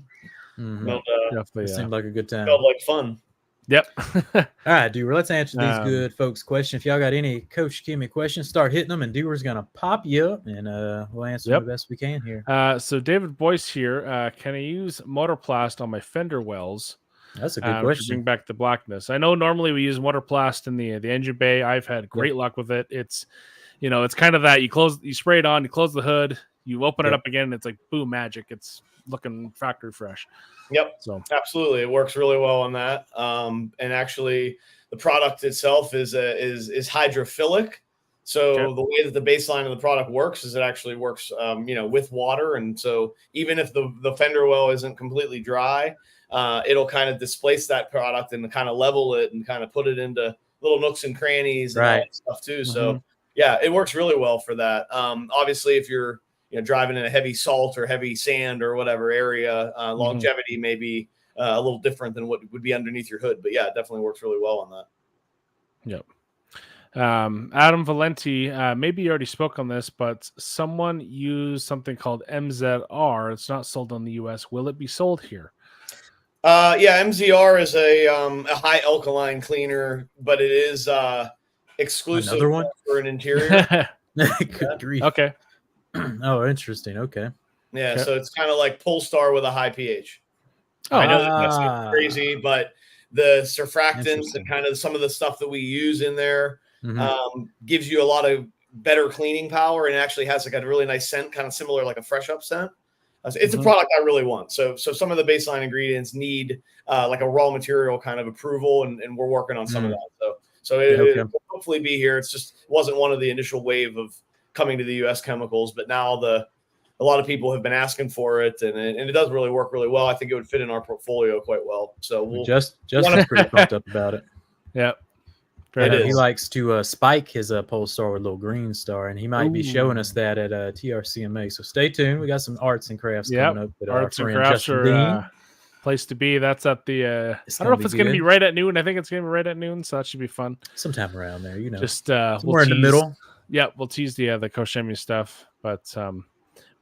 Mhm. definitely, It seemed like a good time. Felt like fun. Yep. All right, dude. Let's answer these Um, good folks' questions. If y'all got any Koch-Chemie questions, start hitting them, and Dewar's gonna pop you up, and we'll answer them Yep. the best we can here. So David Boyce here. Can I use Motorplast on my fender wells? That's a good To question. bring back the blackness. I know normally we use Motorplast in the engine bay. I've had great luck with it. It's it's kind of that you spray it on, you close the hood, you open it up again, and it's like boom, magic. It's looking factory fresh. Yep. So absolutely, it works really well on that. And actually, the product itself is hydrophilic. So the way that the baseline of the product works is it actually works, with water, and so even if the fender well isn't completely dry, it'll kind of displace that product and kind of level it and kind of put it into little nooks and crannies and all that stuff too. So yeah, it works really well for that. Obviously, if you're driving in a heavy salt or heavy sand or whatever area, longevity may be a little different than what would be underneath your hood. But yeah, it definitely works really well on that. Yep. Adam Valenti, maybe you already spoke on this, but someone used something called MZR. It's not sold in the US. Will it be sold here? Yeah, MZR is a high alkaline cleaner, but it is exclusive for an interior. Good grief. Okay. Oh, interesting. Okay. Yeah, so it's kind of like Polestar with a high pH. Oh, I know that's crazy, but the surfactants and kind of some of the stuff that we use in there gives you a lot of better cleaning power, and actually has like a really nice scent, kind of similar like a fresh up scent. It's a product I really want. So some of the baseline ingredients need like a raw material kind of approval, and we're working on some of that. So it will hopefully be here. It's just wasn't one of the initial wave of coming to the U.S. chemicals, but now a lot of people have been asking for it, and it does really work really well. I think it would fit in our portfolio quite well. So we'll just pretty pumped up about it. Yep. He likes to spike his Polestar with a little green star, and he might be showing us that at TRCMA. So stay tuned. We got some arts and crafts coming up. Arts and crafts are place to be. That's at the. I don't know if it's going to be right at noon. I think it's going to be right at noon, so that should be fun. Sometime around there, Just somewhere in the middle. Yeah, we'll tease the Koch-Chemie stuff, but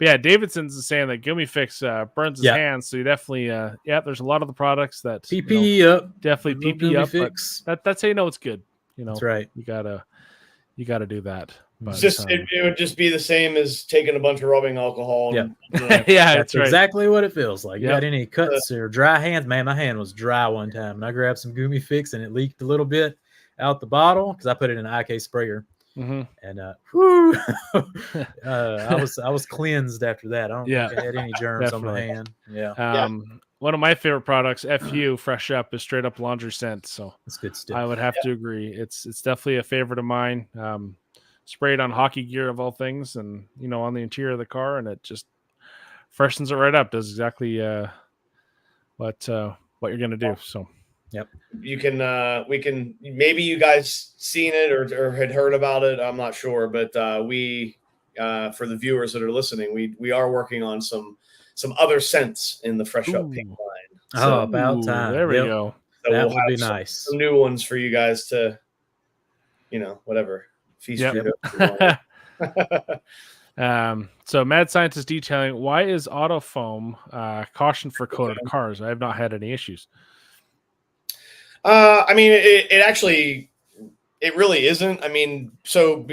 yeah, Davidson's saying that Gummy Fix burns his hands, so you definitely there's a lot of the products that PP up, definitely PP up. Fix. But that's how you know it's good. That's right. You gotta do that. But, it would just be the same as taking a bunch of rubbing alcohol. And, yeah, that's exactly what it feels like. You got any cuts or dry hands? Man, my hand was dry one time, and I grabbed some Gummy Fix, and it leaked a little bit out the bottle because I put it in an IK sprayer. And I was cleansed after that. I don't think I had any germs on my hand. One of my favorite products, FU Fresh Up, is straight up laundry scent. So that's good stuff. I would have to agree. It's definitely a favorite of mine. Sprayed on hockey gear of all things, and on the interior of the car, and it just freshens it right up. Does exactly what you're gonna do. So. Yep. You can maybe you guys seen it or had heard about it. I'm not sure, but we for the viewers that are listening, we are working on some other scents in the Fresh Up Pink line. So, about time. There we go. So that would be nice. Some new ones for you guys to, whatever. Feast your So Mad Scientist Detailing, why is Autofoam caution for coated cars? I have not had any issues. I mean, it really isn't. I mean, so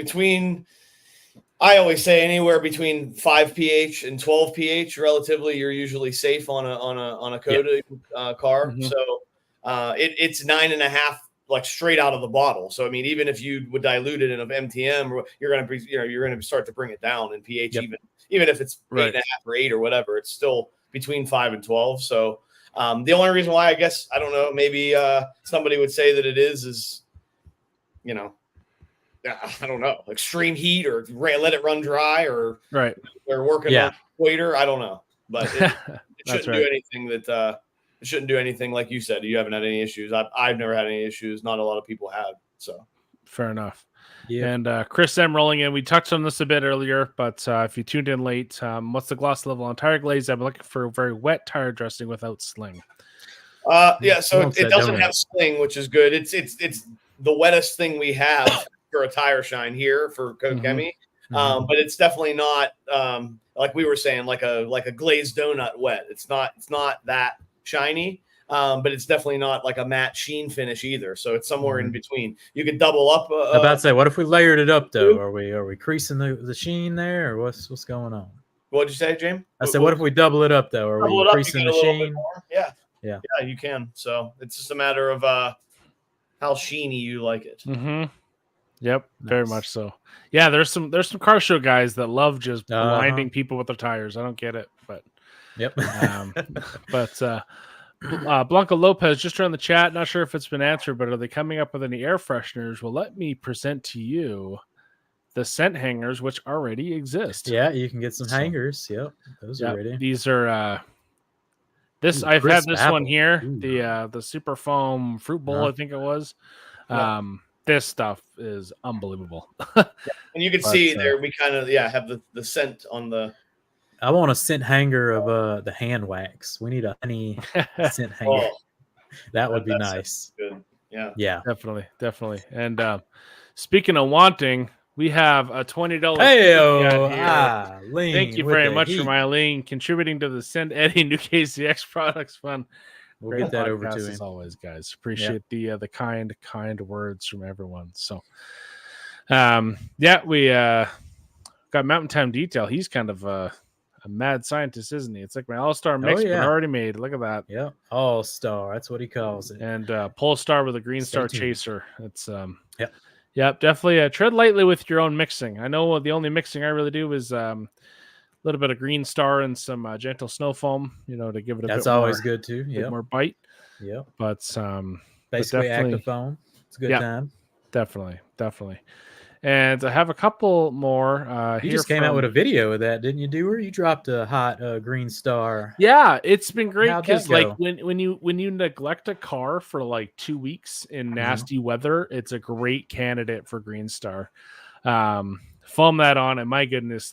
I always say anywhere between 5 pH and 12 pH, relatively, you're usually safe on a coated car. So it's 9.5, like straight out of the bottle. So I mean, even if you would dilute it in an MTM, you're going to start to bring it down in pH, even if it's 8.5 or 8 or whatever, it's still between 5 and 12. So. The only reason why, I guess, I don't know, maybe somebody would say that it is, I don't know, extreme heat or let it run dry or they're working on waiter. I don't know, but it shouldn't do anything it shouldn't do anything like you said. You haven't had any issues. I've never had any issues. Not a lot of people have. So fair enough. Yeah. And Chris M rolling in. We touched on this a bit earlier, but if you tuned in late, what's the gloss level on tire glaze? I'm looking for a very wet tire dressing without sling. So it doesn't have sling, which is good. It's the wettest thing we have for a tire shine here for Koch-Chemie. But it's definitely not like we were saying, like a glazed donut wet. It's not that shiny, but it's definitely not like a matte sheen finish either. So it's somewhere in between. You could double up. I'm about to say, what if we layered it up though? Are we creasing the sheen there, or what's going on? What'd you say, James? I said, what if we double it up though? Are we increasing the sheen? Yeah, yeah, you can. So it's just a matter of how sheeny you like it. Yep, very much so. Yeah, there's some car show guys that love just blinding people with their tires. I don't get it, but yep. Blanca Lopez just around the chat. Not sure if it's been answered, but are they coming up with any air fresheners? Well, let me present to you the scent hangers, which already exist. Yeah, you can get some hangers. Yep, those are ready. These are I've had this one here, the Super Foam Fruit Bowl, I think it was. This stuff is unbelievable. And you can see there, we kind of have the scent on the. I want a scent hanger of the hand wax. We need a honey scent hanger. That would be nice. Good. Yeah. Definitely. And speaking of wanting, we have a $20. Lean, thank you very much for Mylene contributing to the Send Eddie New KCX Products Fund. We'll get that over to him as always, guys. Appreciate the kind words from everyone. So, we got Mountain Time Detail. He's kind of a mad scientist, isn't he? It's like my all-star mix, but already made. Look at that. Yeah, all-star. That's what he calls it. And Polestar with a Green Star Chaser. It's Yep, definitely tread lightly with your own mixing. I know the only mixing I really do is little bit of Green Star and some gentle snow foam, to give it a bit always good too. Yeah, more bite. Yeah, but basically active foam. It's a good time. Definitely. And I have a couple more. You just came out with a video of that, didn't you, Dewar? You dropped a hot Green Star. Yeah, it's been great because when you neglect a car for like 2 weeks in nasty weather, it's a great candidate for Green Star. Foam that on, and my goodness,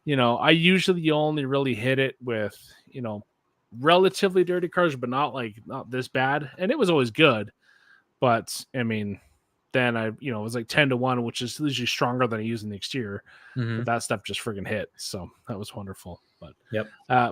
I usually only really hit it with, relatively dirty cars, but not this bad. And it was always good. But I mean, then it was like 10-1, which is usually stronger than I use in the exterior. But that stuff just friggin' hit. So that was wonderful. But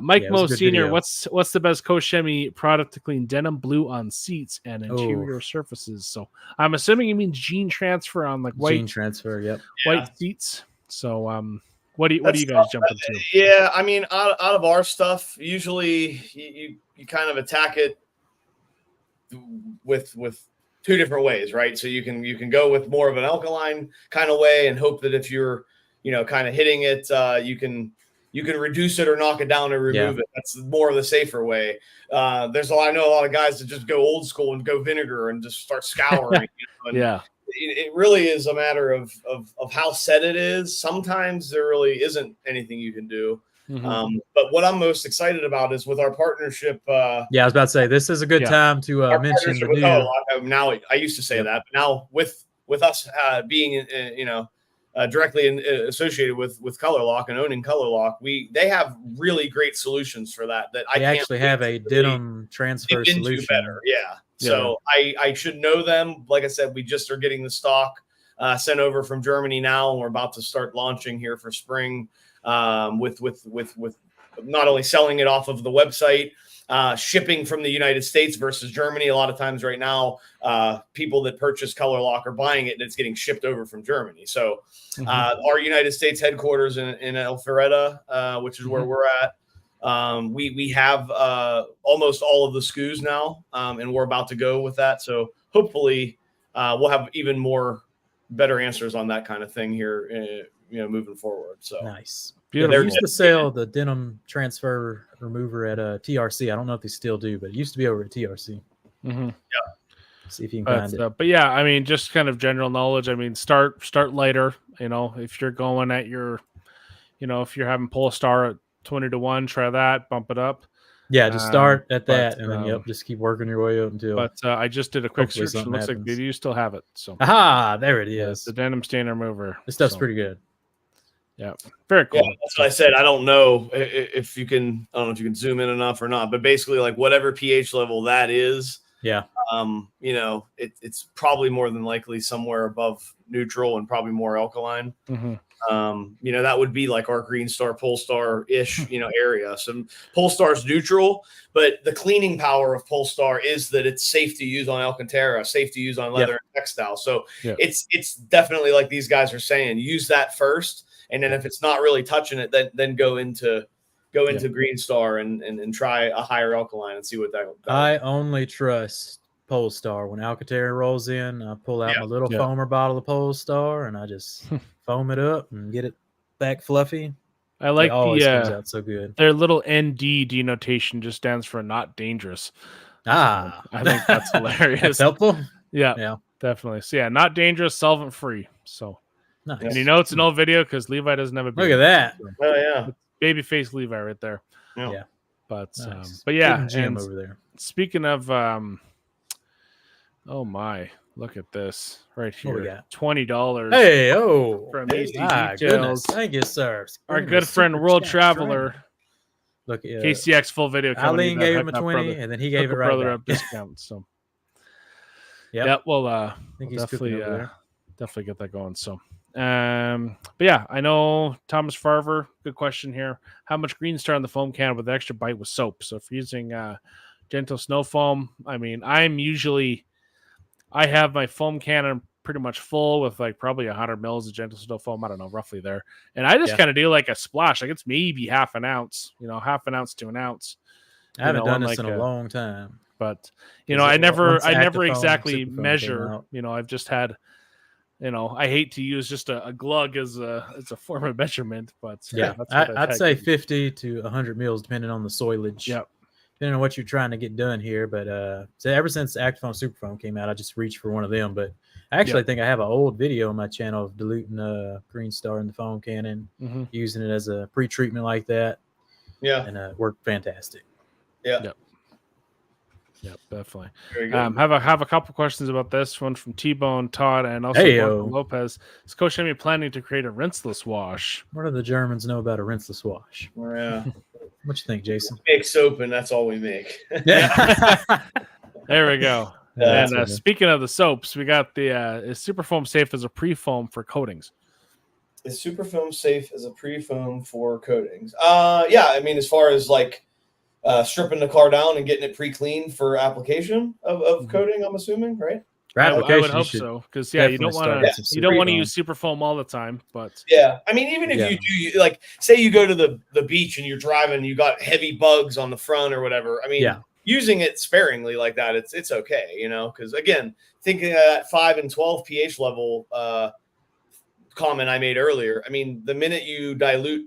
Mike Mo Sr., what's the best Koch-Chemie product to clean denim blue on seats and interior surfaces? So I'm assuming you mean gene transfer on white gene transfer, white seats. So what do you guys jump into? Yeah, I mean, out of our stuff, usually you kind of attack it with two different ways, right? So you can go with more of an alkaline kind of way and hope that if you're kind of hitting it, you can reduce it or knock it down or remove it. That's more of the safer way. I know a lot of guys that just go old school and go vinegar and just start scouring. It really is a matter of how set it is. Sometimes there really isn't anything you can do. But what I'm most excited about is with our partnership. I was about to say this is a good time to mention the new. Now I used to say that, but now with us being directly associated with Color Lock and owning Color Lock, they have really great solutions for that. They actually have a denim transfer solution. Better, So I should know them. Like I said, we just are getting the stock sent over from Germany now, and we're about to start launching here for spring. With not only selling it off of the website, shipping from the United States versus Germany. A lot of times right now, people that purchase Color Lock are buying it and it's getting shipped over from Germany. So our United States headquarters in Alpharetta, which is where we're at, we have almost all of the SKUs now, and we're about to go with that. So hopefully we'll have even more better answers on that kind of thing here moving forward. So nice. Beautiful. They used to sell the denim transfer remover at TRC. I don't know if they still do, but it used to be over at TRC. See if you can find it. But yeah, I mean, just kind of general knowledge. I mean, start lighter. If you're going at your, if you're having Polestar at 20-1, try that. Bump it up. Yeah, just start at that, and then just keep working your way up until. But I just did a quick search. It looks like you still have it. So there it is. The denim stain remover. This stuff's pretty good. Yeah, very cool. Yeah, that's what I said. I don't know if you can. I don't know if you can zoom in enough or not. But basically, whatever pH level that is, Yeah. You know, it's probably more than likely somewhere above neutral and probably more alkaline. Mm-hmm. You know, that would be like our Green Star, Polestar ish, you know, area. So Polestar's neutral, but the cleaning power of Polestar is that it's safe to use on Alcantara, safe to use on leather and textile. So it's definitely like these guys are saying, use that first. And then if it's not really touching it, then go into Green Star and try a higher alkaline and see what that I only trust Polestar. When Alcantara rolls in, I pull out my little foamer bottle of Polestar and I just foam it up and get it back fluffy. I like it always comes out so good. Their little ND denotation just stands for not dangerous. Ah, so I think that's hilarious. That's helpful. Yeah, definitely. So yeah, not dangerous, solvent free. So nice. And you know it's an old video because Levi doesn't have a beard. Look at that. Oh yeah, babyface Levi right there. Yeah. But nice. But yeah, Jim over there. Speaking of oh my, look at this right here. What we got? $20. Hey, for amazing details. details. Thank you, sir. Our good friend World Traveler. Look, KCX full video. Eileen gave him a 20, and then he gave it right back. Up discount. So yeah, well, I think we'll he's definitely get that going. So, but yeah, I know Thomas Farver. Good question here. How much Green Star on the foam can with extra bite with soap? So if you're using gentle snow foam, I mean, I have my foam can pretty much full with like probably 100 mils of gentle snow foam. I don't know, roughly there. And I just kind of do like a splash. Like it's maybe half an ounce, half an ounce to an ounce. I haven't done this in a long time. But, I never exactly measure, I've just had, I hate to use just a glug as a form of measurement, but yeah, I'd say 50 to 100 mils, depending on the soilage. Yep. Depending on what you're trying to get done here. But so ever since Actifoam Superfoam came out, I just reached for one of them. But I actually think I have an old video on my channel of diluting Green Star in the foam cannon, using it as a pre-treatment like that. Yeah. And it worked fantastic. Yeah. Yep, definitely. Very good. Have a couple questions about this one from T-Bone, Todd, and also Lopez. Is Koch-Chemie planning to create a rinseless wash? What do the Germans know about a rinseless wash? Yeah. What you think, Jason? We make soap, and that's all we make. There we go. And speaking of the soaps, we got the is Superfoam safe as a pre-foam for coatings? Is Superfoam safe as a pre-foam for coatings? Yeah, I mean, as far as like stripping the car down and getting it pre-cleaned for application of coating, I'm assuming, right? I would hope so, because you don't want to use Superfoam all the time, but yeah, I mean, even if you do, like, say you go to the beach and you're driving, you got heavy bugs on the front or whatever. I mean, using it sparingly like that, it's okay, because again, thinking of that 5 and 12 pH level comment I made earlier. I mean, the minute you dilute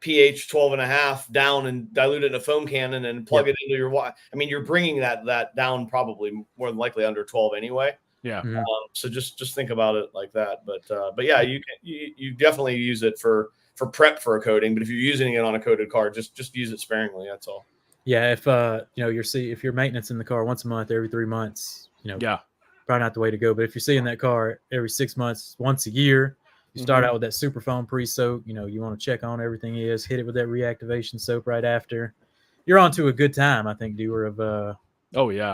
pH 12.5 down and dilute it in a foam cannon and plug it into your water, I mean, you're bringing that down probably more than likely under 12 anyway. Yeah. So just think about it like that. But yeah, you definitely use it for prep for a coating. But if you're using it on a coated car, just use it sparingly. That's all. Yeah. If if you're maintenance in the car once a month, every 3 months, probably not the way to go. But if you're seeing that car every 6 months, once a year, you start out with that Superfoam pre-soak. You want to check on everything is, hit it with that reactivation soap right after. You're on to a good time, I think, doer of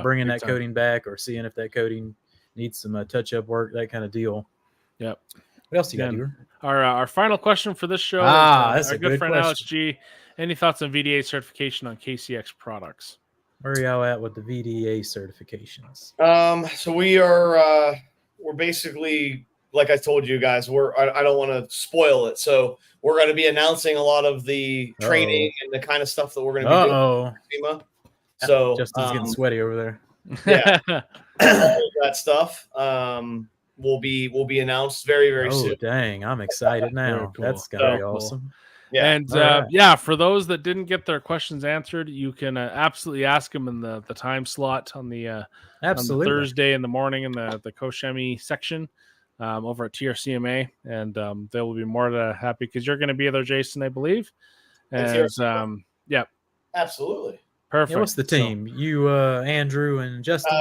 bringing that coating back or seeing if that coating needs some touch-up work, that kind of deal. Yep. What else you got, doer? Our final question for this show is that's our good friend question. Alex G. Any thoughts on VDA certification on KCX products? Where are y'all at with the VDA certifications? So we're basically, like I told you guys, I don't want to spoil it. So we're going to be announcing a lot of the training and the kind of stuff that we're going to be doing. So Justin's getting sweaty over there. Yeah, all that stuff will be announced very, very soon. Oh, dang. I'm excited now. Cool. That's going to be awesome. Yeah. And for those that didn't get their questions answered, you can absolutely ask them in the time slot on the Thursday in the morning in the Koch-Chemie section over at TRCMA, and they will be more than happy because you're going to be there, Jason, I believe. And absolutely. Perfect. Yeah, what's the team? You, Andrew, and Justin?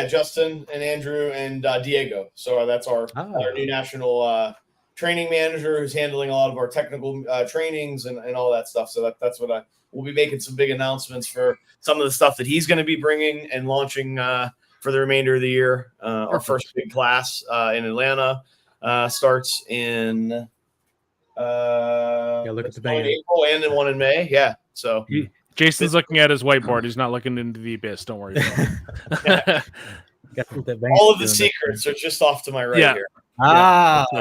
Justin and Andrew and Diego. So that's our new national training manager who's handling a lot of our technical trainings and all that stuff. So that's what we'll be making some big announcements for some of the stuff that he's going to be bringing and launching for the remainder of the year. Our first big class in Atlanta starts in look at the banner. April and then one in May. Yeah. So Jason's looking at his whiteboard. He's not looking into the abyss. Don't worry about it. All of the secrets are just off to my right here. That's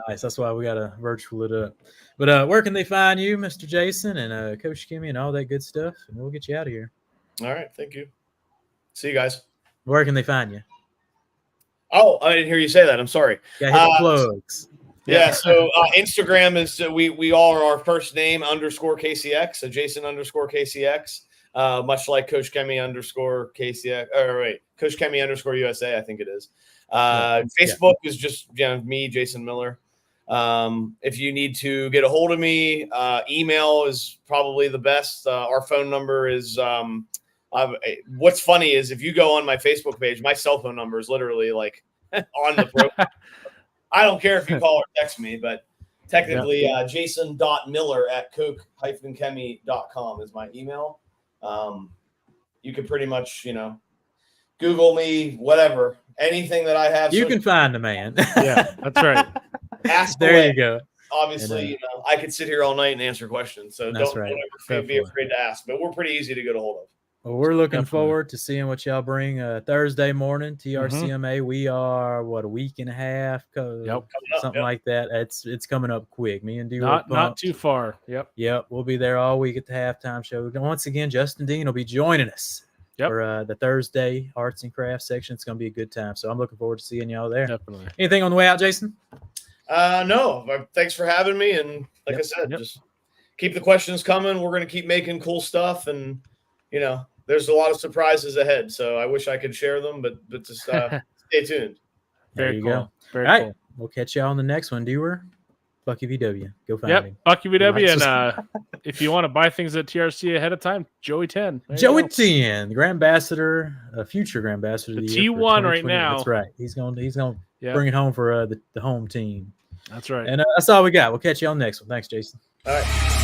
nice. That's why we got to virtual it up. But where can they find you, Mr. Jason, and Koch-Chemie and all that good stuff? And we'll get you out of here. All right. Thank you. See you guys. Where can they find you? Oh, I didn't hear you say that. I'm sorry. Yeah, hit the plugs. Yeah, so Instagram is we all are our first name _KCX, so Jason _KCX, much like Koch-Chemie _KCX, or wait, Koch-Chemie _USA, I think it is. Facebook is just me, Jason Miller. If you need to get a hold of me, email is probably the best. Our phone number is what's funny is if you go on my Facebook page, my cell phone number is literally like on the profile. I don't care if you call or text me, but technically jason.miller@koch-chemie.com is my email. You can pretty much, Google me, whatever, anything that I have. You can find the man. Yeah, that's right. Ask there away. You go. Obviously, I could sit here all night and answer questions. So don't ever be afraid to ask, but we're pretty easy to get a hold of. Well, we're looking forward to seeing what y'all bring Thursday morning, TRCMA. We are, a week and a half, something like that. It's coming up quick. Me and D not too far. Yep. We'll be there all week at the halftime show. Once again, Justin Dean will be joining us for the Thursday arts and crafts section. It's going to be a good time. So I'm looking forward to seeing y'all there. Definitely. Anything on the way out, Jason? No. Thanks for having me. And like I said, just keep the questions coming. We're going to keep making cool stuff and, there's a lot of surprises ahead, so I wish I could share them, but just stay tuned. Very cool. Go. Very all cool. Right. We'll catch you on the next one, Dewar. Bucky VW. Go find me. Bucky VW. And if you want to buy things at TRC ahead of time, Joey 10. Joey 10, the Grand Ambassador, future Grand Ambassador. The T1 right now. That's right. He's going to bring it home for the home team. That's right. And that's all we got. We'll catch you on the next one. Thanks, Jason. All right.